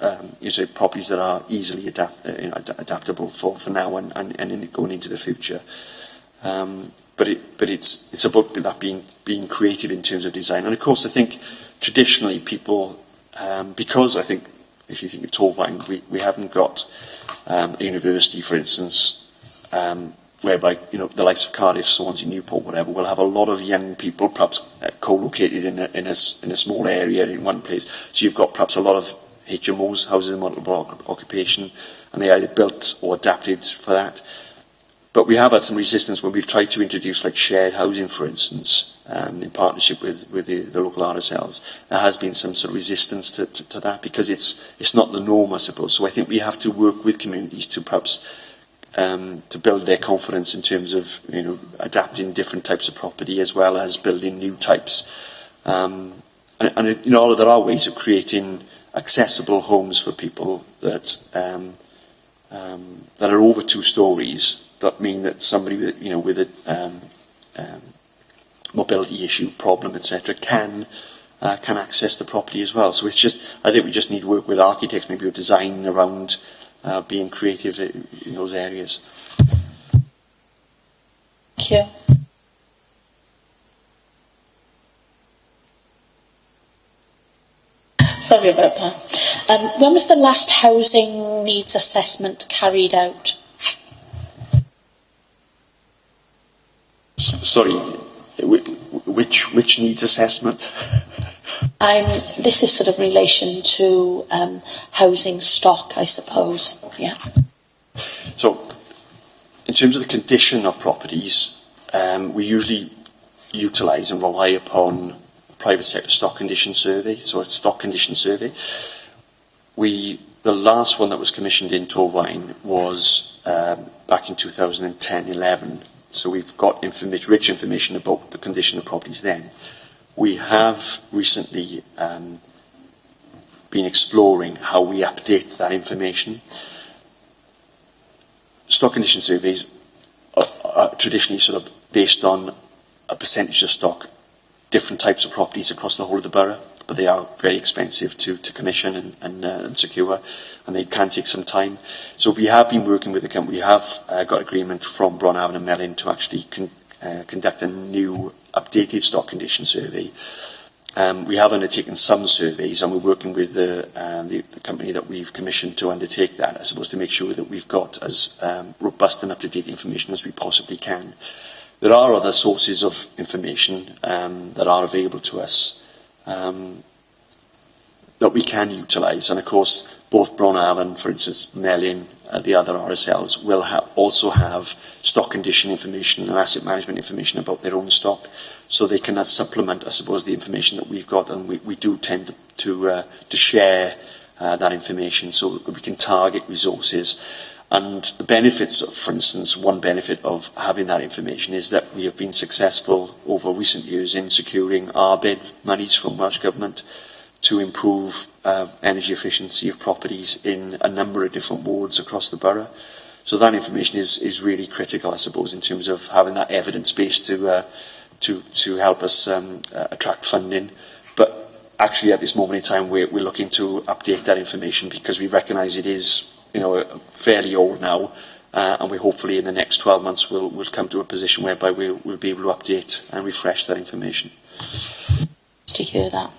properties that are easily adaptable for now and going into the future. it's about that being creative in terms of design. And of course, I think traditionally people, because I think if you think of Torvine, we haven't got a university, for instance, whereby the likes of Cardiff, Swansea, Newport, whatever, will have a lot of young people, perhaps co-located in a small area in one place. So you've got perhaps a lot of HMOs, houses of multiple occupation, and they are either built or adapted for that. But we have had some resistance when we've tried to introduce like shared housing, for instance, in partnership with the local RSLs. There has been some sort of resistance to that because it's not the norm, I suppose. So I think we have to work with communities to perhaps to build their confidence in terms of adapting different types of property as well as building new types. And there are ways of creating accessible homes for people that are over 2 stories. That mean that somebody with a mobility issue, problem, etc., can access the property as well. So I think we just need to work with architects, maybe with design around being creative in those areas. Thank you. Sorry about that. When was the last housing needs assessment carried out? Sorry, which needs assessment? This is sort of relation to housing stock, I suppose. Yeah. So, in terms of the condition of properties, we usually utilise and rely upon private sector stock condition survey. So, it's stock condition survey. The last one that was commissioned in Torvine was back in 2010-11. So we've got rich information about the condition of properties then. We have recently been exploring how we update that information. Stock condition surveys are traditionally sort of based on a percentage of stock, different types of properties across the whole of the borough, but they are very expensive to commission and secure, and they can take some time. So we have been working with the company. We have got agreement from Bronavon and Mellin to actually conduct a new updated stock condition survey. We have undertaken some surveys, and we're working with the company that we've commissioned to undertake that, I suppose, to make sure that we've got as robust and up-to-date information as we possibly can. There are other sources of information that are available to us that we can utilise, and of course both Bronavon, for instance, Mellin, the other RSLs will also have stock condition information and asset management information about their own stock, so they can supplement, I suppose, the information that we've got, and we do tend to share that information so that we can target resources. And the benefits, for instance, one benefit of having that information is that we have been successful over recent years in securing RBED monies from Welsh Government to improve energy efficiency of properties in a number of different wards across the borough. So that information is really critical, I suppose, in terms of having that evidence base to help us attract funding. But actually, at this moment in time, we're looking to update that information because we recognise it is fairly old now, and we hopefully in the next 12 months we'll come to a position whereby we'll be able to update and refresh that information. To hear that.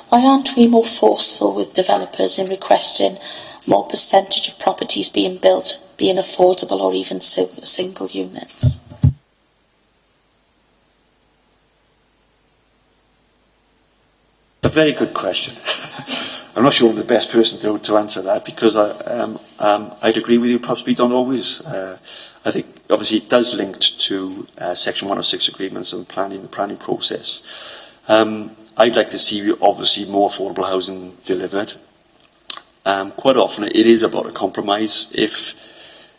Why aren't we more forceful with developers in requesting more percentage of properties being built being affordable or even single units? A very good question. I'm not sure I'm the best person to answer that because I'd agree with you, perhaps we don't always. I think obviously it does link to Section 106 agreements and the planning process. I'd like to see obviously more affordable housing delivered. Quite often it is about a compromise. If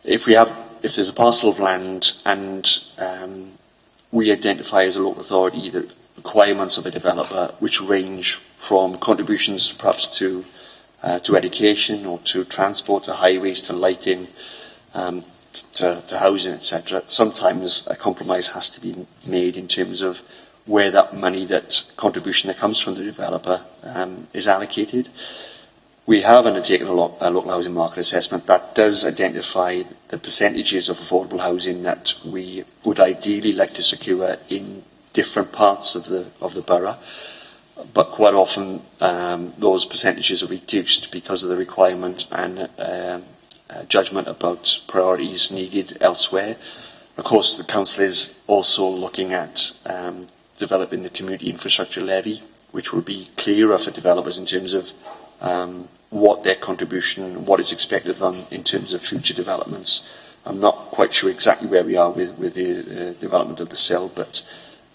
there's a parcel of land and we identify as a local authority the requirements of a developer, which range from contributions perhaps to education or to transport, to highways, to lighting, to housing, etc. Sometimes a compromise has to be made in terms of where that money, that contribution that comes from the developer is allocated. we have undertaken a local housing market assessment that does identify the percentages of affordable housing that we would ideally like to secure in different parts of the borough, but quite often those percentages are reduced because of the requirement and judgment about priorities needed elsewhere. Of course, the council is also looking at developing the community infrastructure levy, which will be clearer for developers in terms of what their contribution, what is expected of them in terms of future developments. I'm not quite sure exactly where we are with the development of the CIL, but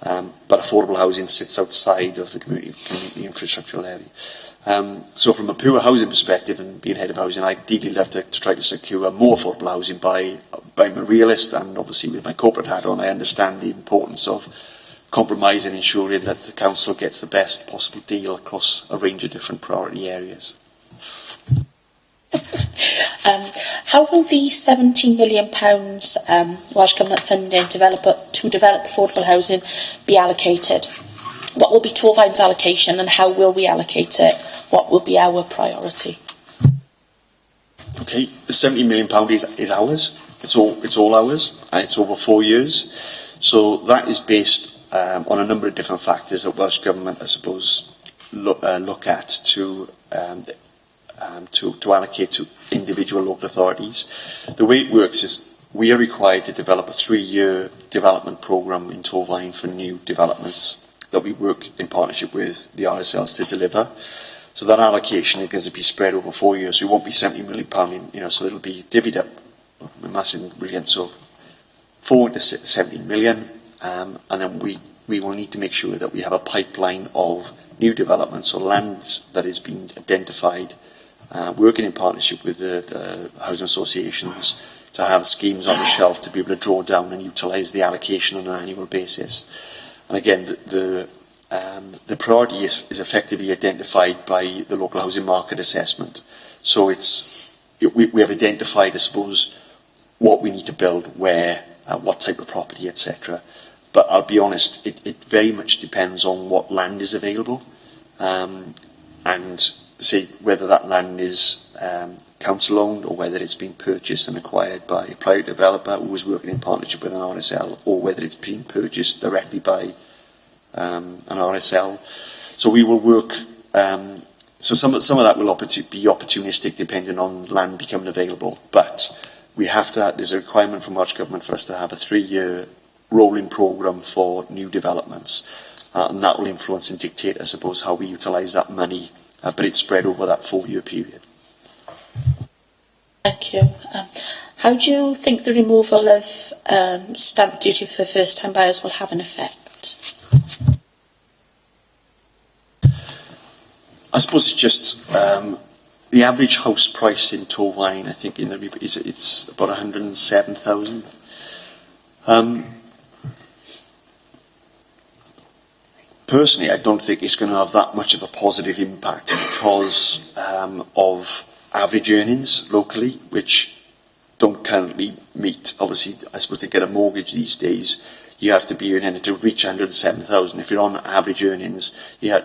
affordable housing sits outside of the community infrastructure levy. So from a pure housing perspective, and being head of housing, I'd ideally love to try to secure more affordable housing by I'm a realist, and obviously with my corporate hat on, I understand the importance of compromise and ensuring that the council gets the best possible deal across a range of different priority areas. How will the £17 million Welsh Government funding to develop affordable housing be allocated? What will be Torfaen's allocation, and how will we allocate it? What will be our priority? Okay, the £70 million is ours. It's all ours, and it's over 4 years. So that is based on a number of different factors that Welsh Government, I suppose, look at to allocate to individual local authorities. The way it works is we are required to develop a 3-year development programme in Torfaen for new developments that we work in partnership with the RSLs to deliver. So that allocation is going to be spread over 4 years. So it won't be £70 million, so it'll be divvied up, massive, brilliant. So 4 into 17 million, and then we will need to make sure that we have a pipeline of new developments or land that is being identified, working in partnership with the housing associations to have schemes on the shelf to be able to draw down and utilise the allocation on an annual basis. And again, the priority is effectively identified by the local housing market assessment. So we have identified, I suppose, what we need to build, where, what type of property, etc. But I'll be honest, it very much depends on what land is available, and say whether that land is council owned or whether it's been purchased and acquired by a private developer who is working in partnership with an RSL, or whether it's been purchased directly by an RSL. So we will work. So some of that will be opportunistic, depending on land becoming available. But we have to. There's a requirement from Welsh Government for us to have a 3-year rolling programme for new developments, and that will influence and dictate, I suppose, how we utilise that money. But it's spread over that 4-year period. Thank you. How do you think the removal of stamp duty for first-time buyers will have an effect? I suppose it's just the average house price in Torfaen, I think, it's about 107,000. Personally, I don't think it's going to have that much of a positive impact because of average earnings locally, which don't currently meet. Obviously, I suppose to get a mortgage these days, you have to be earning to reach 107,000. If you're on average earnings, you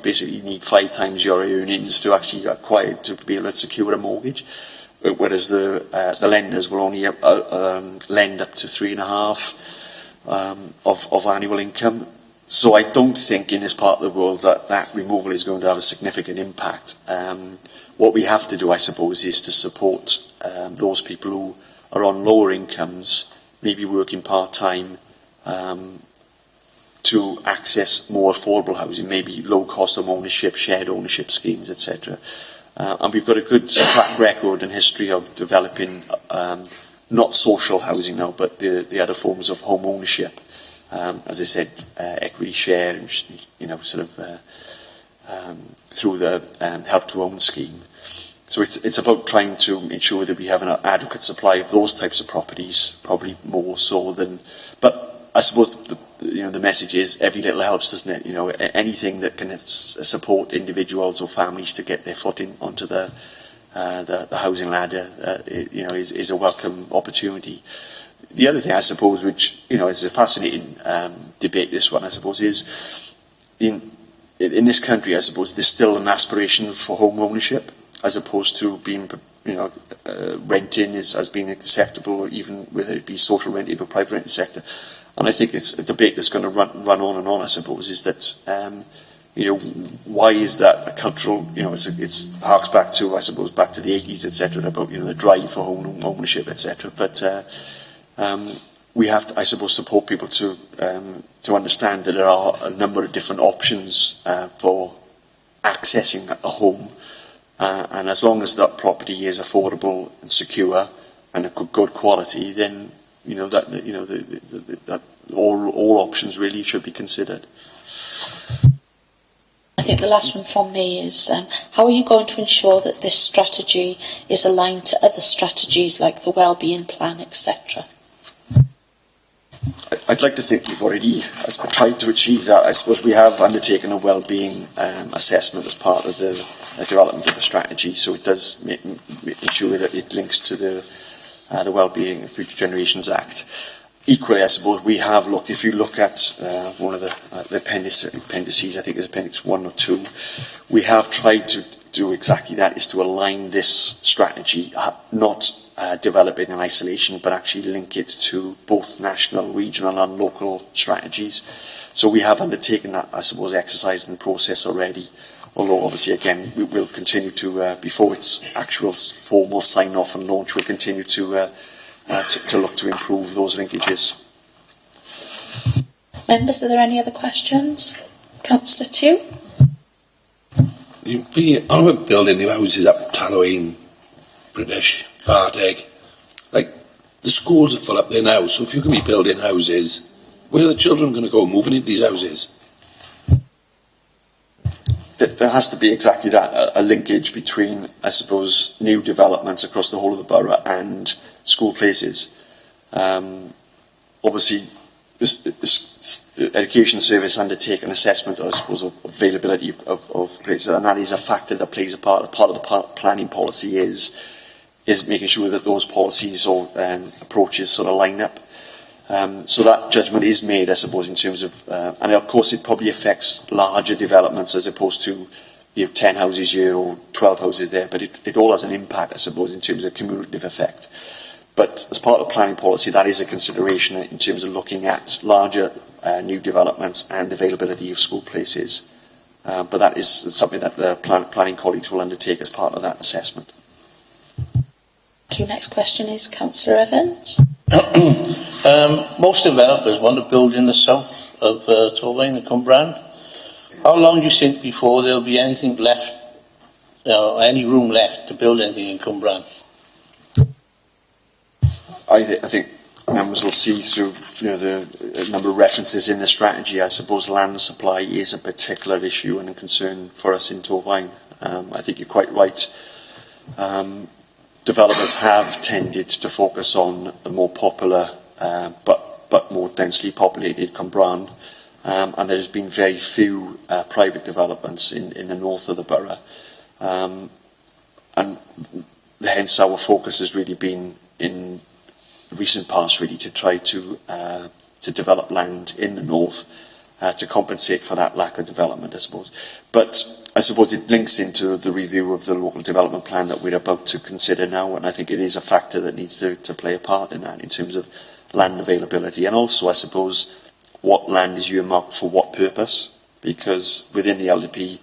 basically need 5 times your earnings to actually acquire to be able to secure a mortgage. Whereas the lenders will only lend up to 3.5 of annual income. So I don't think in this part of the world that removal is going to have a significant impact. What we have to do, I suppose, is to support those people who are on lower incomes, maybe working part-time, to access more affordable housing, maybe low cost of ownership, shared ownership schemes, etc. And we've got a good track record and history of developing not social housing now, but the other forms of home ownership. As I said, equity share, through the Help to Own scheme. So it's about trying to ensure that we have an adequate supply of those types of properties, probably more so than. But I suppose the message is every little helps, doesn't it? Anything that can support individuals or families to get their foot in onto the housing ladder, is a welcome opportunity. The other thing, I suppose, which is a fascinating debate, this one, I suppose, is in in this country, I suppose, there's still an aspiration for home ownership, as opposed to being, renting as being acceptable, even whether it be social rented or private rented sector. And I think it's a debate that's going to run on and on, I suppose, is that, why is that a cultural, it's harks back to, I suppose, back to the 80s, etc., about, the drive for home ownership, etc. But we have to, I suppose, support people to understand that there are a number of different options for accessing a home, and as long as that property is affordable and secure and of good quality, then that all options really should be considered. I think the last one from me is, how are you going to ensure that this strategy is aligned to other strategies like the wellbeing plan, etc.? I'd like to think we've already tried to achieve that. I suppose we have undertaken a wellbeing assessment as part of the development of the strategy, so it does ensure that it links to the Wellbeing of Future Generations Act. Equally, I suppose we have looked, if you look at one of the appendices, I think it's Appendix 1 or 2, we have tried to do exactly that, is to align this strategy, not develop it in isolation, but actually link it to both national, regional and local strategies. So we have undertaken that, I suppose, exercise and process already, although obviously, again, we will continue to, before its actual formal sign-off and launch, we'll continue to look to improve those linkages. Members, are there any other questions? Councillor Tew? You'd be on about building new houses up Talloween, British, Farteg. Like, the schools are full up there now, so if you can be building houses, where are the children going to go moving into these houses? There has to be exactly that, a linkage between, I suppose, new developments across the whole of the borough and school places. Obviously, the Education Service undertake an assessment, I suppose, of availability of places, and that is a factor that plays a part of the planning policy is making sure that those policies or approaches sort of line up. So that judgment is made, I suppose, in terms of, and of course it probably affects larger developments as opposed to 10 houses here or 12 houses there, but it all has an impact, I suppose, in terms of cumulative effect. But as part of planning policy, that is a consideration in terms of looking at larger new developments and availability of school places. But that is something that the planning colleagues will undertake as part of that assessment. Thank you. Next question is Councillor Evans. Most developers want to build in the south of Torfaen and Cwmbran. How long do you think before there'll be anything left, any room left to build anything in Cwmbran? I think members will see through the number of references in the strategy. I suppose land supply is a particular issue and a concern for us in Torfaen. I think you're quite right. Developers have tended to focus on the more popular but more densely populated Cwmbran, and there has been very few private developments in the north of the borough, and hence our focus has really been in recent past really to try to develop land in the north to compensate for that lack of development, I suppose. But I suppose it links into the review of the local development plan that we're about to consider now, and I think it is a factor that needs to play a part in that in terms of land availability, and also I suppose what land is earmarked for what purpose, because within the LDP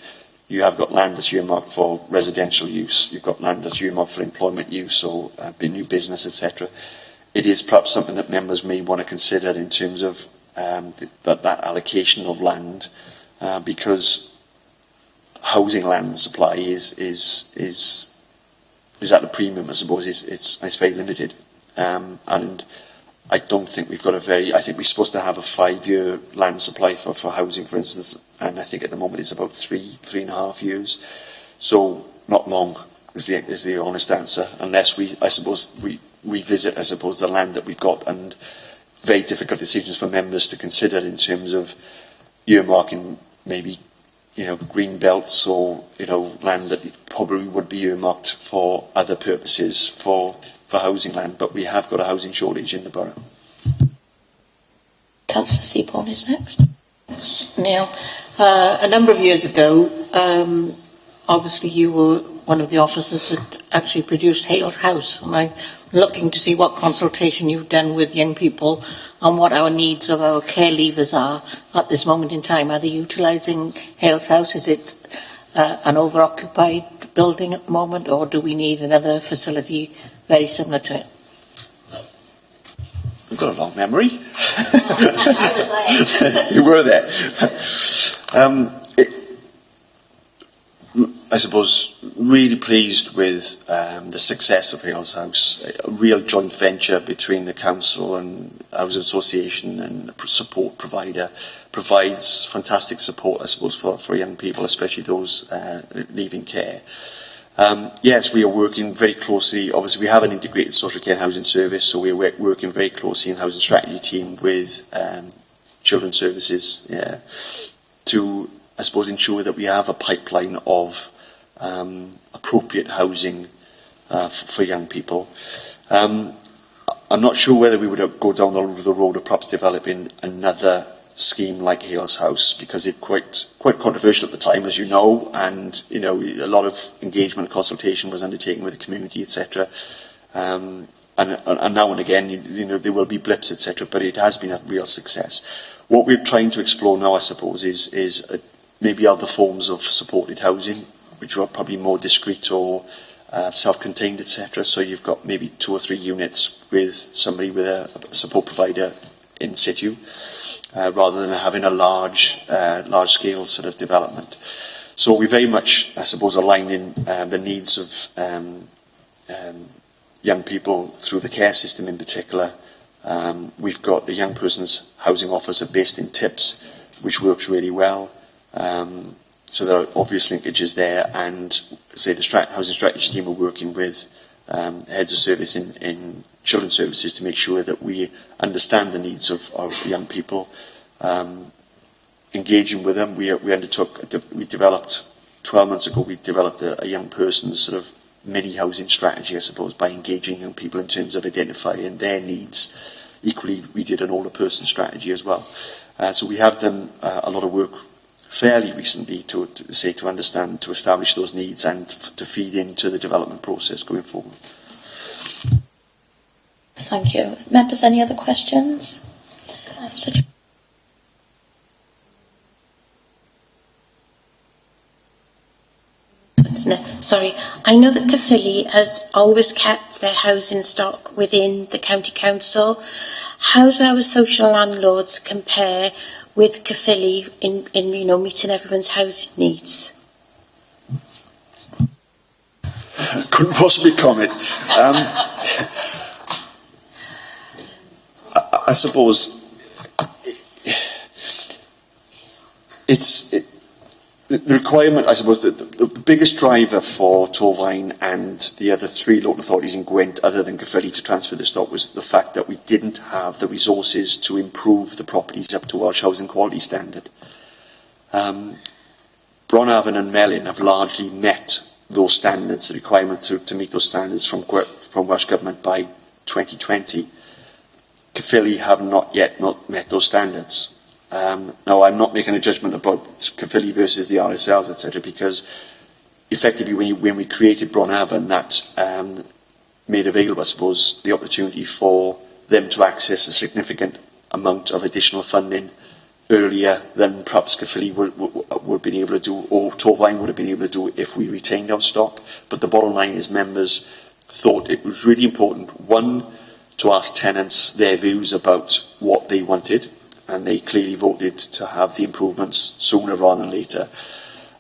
you have got land that's earmarked for residential use, you've got land that's earmarked for employment use or new business, etc. It is perhaps something that members may want to consider in terms of that allocation of land, because housing land supply is at a premium, I suppose. It's very limited, and I don't think we've got I think we're supposed to have a 5-year land supply for housing, for instance, and I think at the moment it's about 3.5 years. So not long is the honest answer, unless we revisit, I suppose, the land that we've got, and very difficult decisions for members to consider in terms of earmarking maybe green belts or land that probably would be earmarked for other purposes for housing land, but we have got a housing shortage in the borough. Councillor Seaborn is next. Neil, A number of years ago, obviously you were one of the officers that actually produced Hales House. And I'm looking to see what consultation you've done with young people on what our needs of our care leavers are at this moment in time. Are they utilising Hales House? Is it an over-occupied building at the moment, or do we need another facility very similar to it? You've got a long memory. You were there. I suppose really pleased with the success of Hales House. A real joint venture between the council and housing association and a support provider. Provides fantastic support, I suppose, for young people, especially those leaving care. Yes, we are working very closely. Obviously, we have an integrated social care and housing service, so we are working very closely in the housing strategy team with children's services to, I suppose, ensure that we have a pipeline of appropriate housing for young people. I'm not sure whether we would go down the road of perhaps developing another scheme like Hales House, because it's quite controversial at the time, as you know, and a lot of engagement and consultation was undertaken with the community, etc. And now and again, there will be blips, etc. But it has been a real success. What we're trying to explore now, I suppose, is maybe other forms of supported housing, which are probably more discreet or self-contained, etc. So you've got maybe 2 or 3 units with somebody with a support provider in situ. Rather than having a large-scale sort of development. So we very much, I suppose, align in the needs of young people through the care system in particular. We've got the young person's housing officer based in Tips, which works really well. So there are obvious linkages there, and say the housing strategy team are working with heads of service in children's services to make sure that we understand the needs of our young people, engaging with them. We developed 12 months ago. We developed a young person's sort of mini housing strategy, I suppose, by engaging young people in terms of identifying their needs. Equally, we did an older person strategy as well. So we have done a lot of work fairly recently to understand, to establish those needs and to feed into the development process going forward. Thank you. Members, any other questions? Sorry, I know that Caerphilly has always kept their housing stock within the county council. How do our social landlords compare with Caerphilly in meeting everyone's housing needs? Couldn't possibly comment. I suppose the requirement, I suppose, the biggest driver for Torfaen and the other 3 local authorities in Gwent, other than Caerphilly, to transfer the stock was the fact that we didn't have the resources to improve the properties up to Welsh Housing Quality Standard. Bronavon and Melin have largely met those standards, the requirement to meet those standards from Welsh Government by 2020. Caerphilly have not yet met those standards. Now, I'm not making a judgment about Caerphilly versus the RSLs, etc., because effectively when we created Bronavon, that made available, I suppose, the opportunity for them to access a significant amount of additional funding earlier than perhaps Caerphilly would have been able to do, or Torfaen would have been able to do if we retained our stock. But the bottom line is members thought it was really important, one, to ask tenants their views about what they wanted, and they clearly voted to have the improvements sooner rather than later.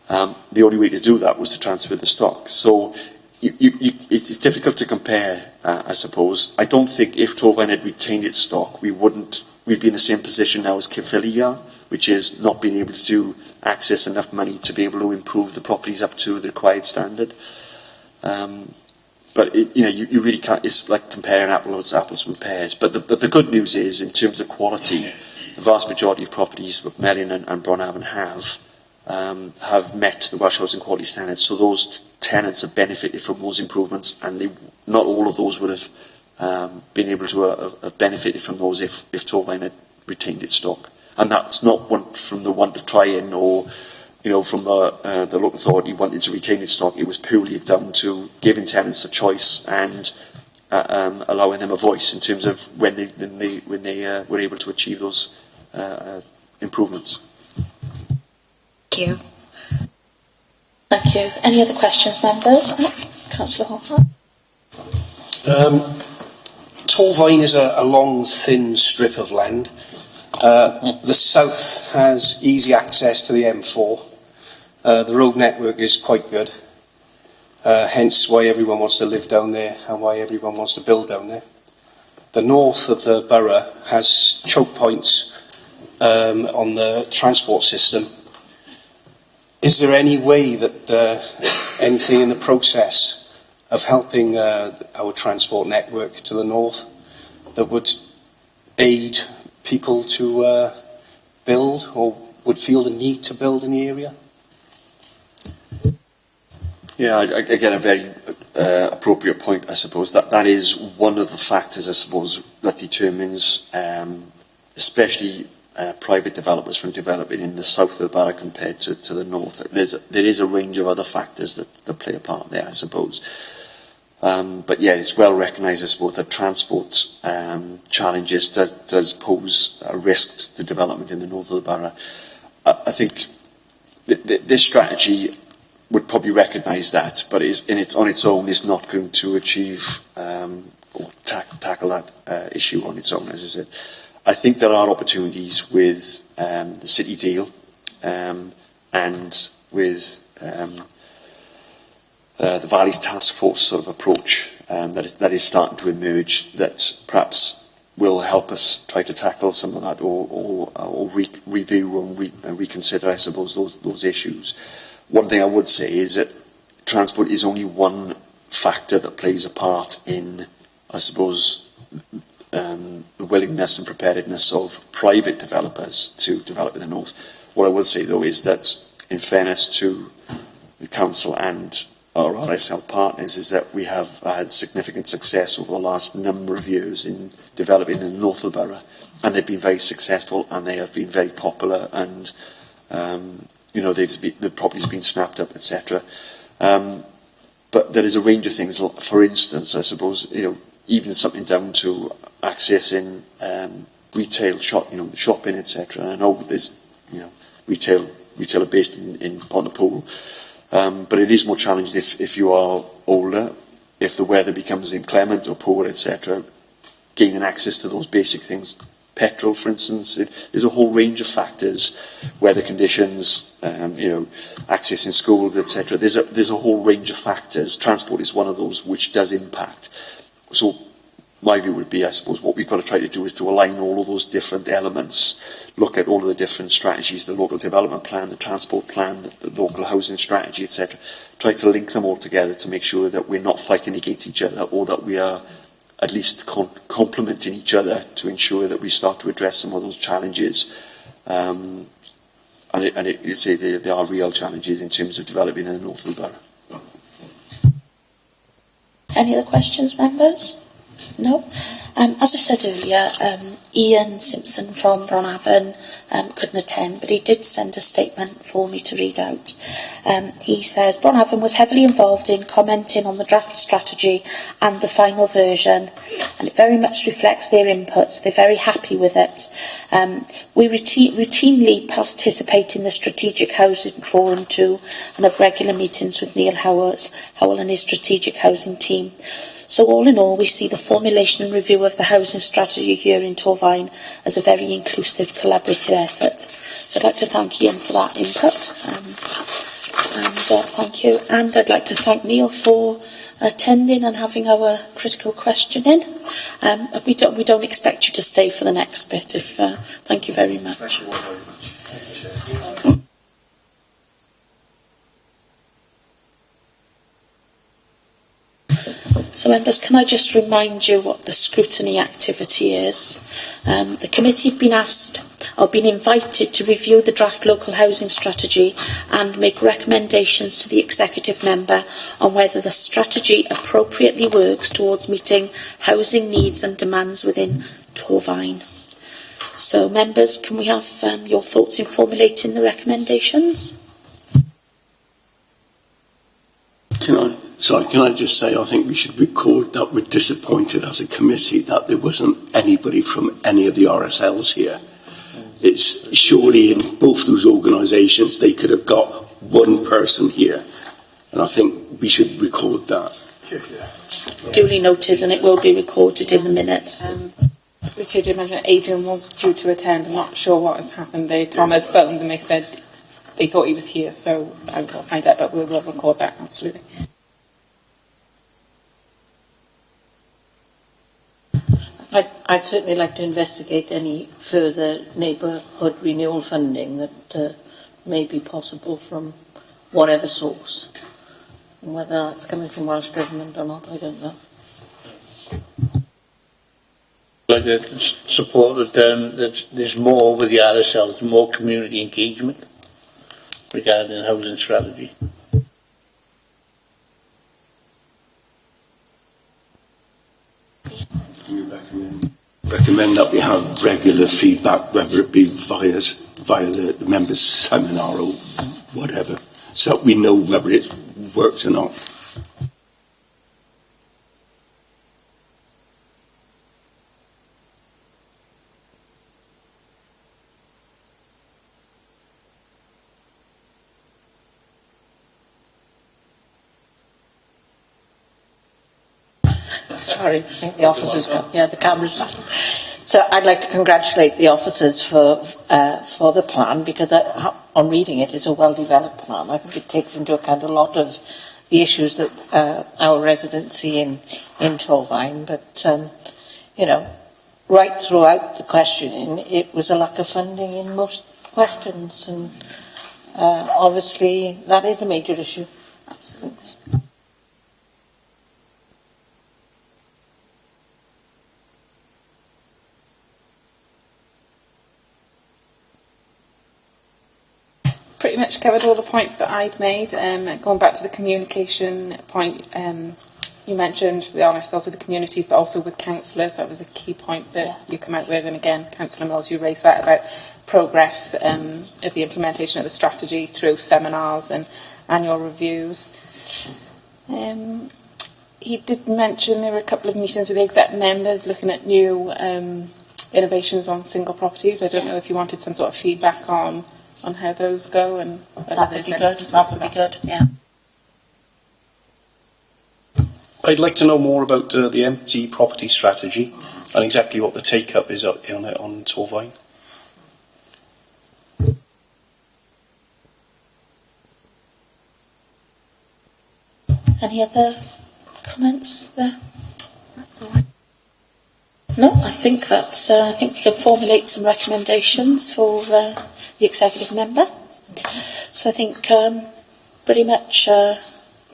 The only way to do that was to transfer the stock. So it's difficult to compare, I suppose. I don't think if Torfaen had retained its stock, we'd be in the same position now as Caerphilly are, which is not being able to access enough money to be able to improve the properties up to the required standard. But you really can't. It's like comparing apples with pears. But the good news is, in terms of quality, the vast majority of properties that Melin and Bronavon have met the Welsh Housing Quality Standards. So those tenants have benefited from those improvements, and not all of those would have been able to have benefited from those if Torfaen had retained its stock. and that's not one from the one to try in, or from the local authority wanting to retain its stock. It was purely down to giving tenants a choice and allowing them a voice in terms of when they were able to achieve those improvements. Thank you. Thank you. Any other questions, members? Councillor Hall. Torvine is a long, thin strip of land. The south has easy access to the M4. The road network is quite good, hence why everyone wants to live down there and why everyone wants to build down there. The north of the borough has choke points on the transport system. Is there any way that anything in the process of helping our transport network to the north that would aid people to build or would feel the need to build in the area? Yeah, again, a very appropriate point, I suppose. That is one of the factors, I suppose, that determines, especially private developers from developing in the south of the borough compared to the north. There is a range of other factors that play a part there, I suppose. But yeah, it's well recognised, I suppose, that transport challenges does pose a risk to development in the north of the borough. I think this strategy would probably recognise that, but on its own is not going to achieve or tackle that issue on its own, as I said. I think there are opportunities with the city deal and with the Valleys Task Force sort of approach that is starting to emerge, that perhaps will help us try to tackle some of that, or review and reconsider, I suppose, those issues. One thing I would say is that transport is only one factor that plays a part in, I suppose, the willingness and preparedness of private developers to develop in the north. What I will say, though, is that in fairness to the council and our RSL partners, is that we have had significant success over the last number of years in developing in the north of the borough, and they've been very successful and they have been very popular, and the property's been snapped up, etc. But there is a range of things. For instance, I suppose, even something down to accessing retail shopping, etc. And I know there's retailer based in Pontypool, but it is more challenging if you are older, if the weather becomes inclement or poor, etc. Gaining access to those basic things, petrol, for instance. There's a whole range of factors, weather conditions, accessing schools, etc. There's a whole range of factors. Transport is one of those which does impact. So my view would be, I suppose, what we've got to try to do is to align all of those different elements, look at all of the different strategies, the local development plan, the transport plan, the local housing strategy, etc. Try to link them all together to make sure that we're not fighting against each other, or that we are at least complementing each other to ensure that we start to address some of those challenges. There are real challenges in terms of developing in the north of the borough. Any other questions, members? No. As I said earlier, Ian Simpson from Bronavon couldn't attend, but he did send a statement for me to read out. He says, Bronavon was heavily involved in commenting on the draft strategy and the final version, and it very much reflects their input. They're very happy with it. We routinely participate in the Strategic Housing Forum too, and have regular meetings with Neil Howell and his Strategic Housing team. So all in all, we see the formulation and review of the housing strategy here in Torvine as a very inclusive, collaborative effort. So I'd like to thank Ian for that input. Thank you. And I'd like to thank Neil for attending and having our critical question in. We don't expect you to stay for the next bit. Thank you very much. Thank you all very much. So members, can I just remind you what the scrutiny activity is? The committee have been invited to review the draft local housing strategy and make recommendations to the executive member on whether the strategy appropriately works towards meeting housing needs and demands within Torvine. So, members, can we have your thoughts in formulating the recommendations? Can I just say, I think we should record that we're disappointed as a committee that there wasn't anybody from any of the RSLs here. It's surely in both those organisations they could have got one person here, and I think we should record that. Duly noted, and it will be recorded in the minutes. The Chair did mention Adrian was due to attend. I'm not sure what has happened there. Thomas phoned and they said they thought he was here, so I will find out, but we will record that, absolutely. I'd certainly like to investigate any further neighbourhood renewal funding that may be possible from whatever source. And whether that's coming from Welsh Government or not, I don't know. Like to support that there's more with the RSL, more community engagement regarding housing strategy. Recommend that we have regular feedback, whether it be via the members' seminar or whatever, so that we know whether it works or not. Sorry, I think the officers got, the cameras. So I'd like to congratulate the officers for the plan, because on reading it, it's a well-developed plan. I think it takes into account a lot of the issues that our residents see in Torfaen, but right throughout the questioning, it was a lack of funding in most questions, and obviously that is a major issue. Absolutely. Pretty much covered all the points that I'd made. Going back to the communication point, you mentioned the RSLs with the communities, but also with councillors. That was a key point that you come out with. And again, Councillor Mills, you raised that about progress of the implementation of the strategy through seminars and annual reviews. He did mention there were a couple of meetings with the exec members looking at new innovations on single properties. I don't know if you wanted some sort of feedback on how those go, and that would be good. That would be good. Yeah. I'd like to know more about the empty property strategy and exactly what the take-up is on it on Torfaen. Any other comments there? No, I think that's. I think we can formulate some recommendations for the executive member. So I think pretty much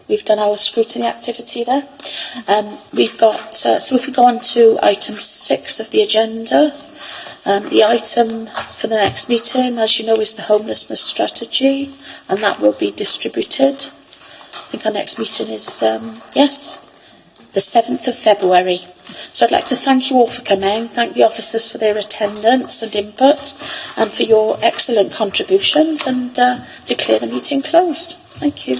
we've done our scrutiny activity there. We've got. So if we go on to item 6 of the agenda, the item for the next meeting, as you know, is the homelessness strategy, and that will be distributed. I think our next meeting is the 7th of February. So I'd like to thank you all for coming, thank the officers for their attendance and input, and for your excellent contributions, and declare the meeting closed. Thank you.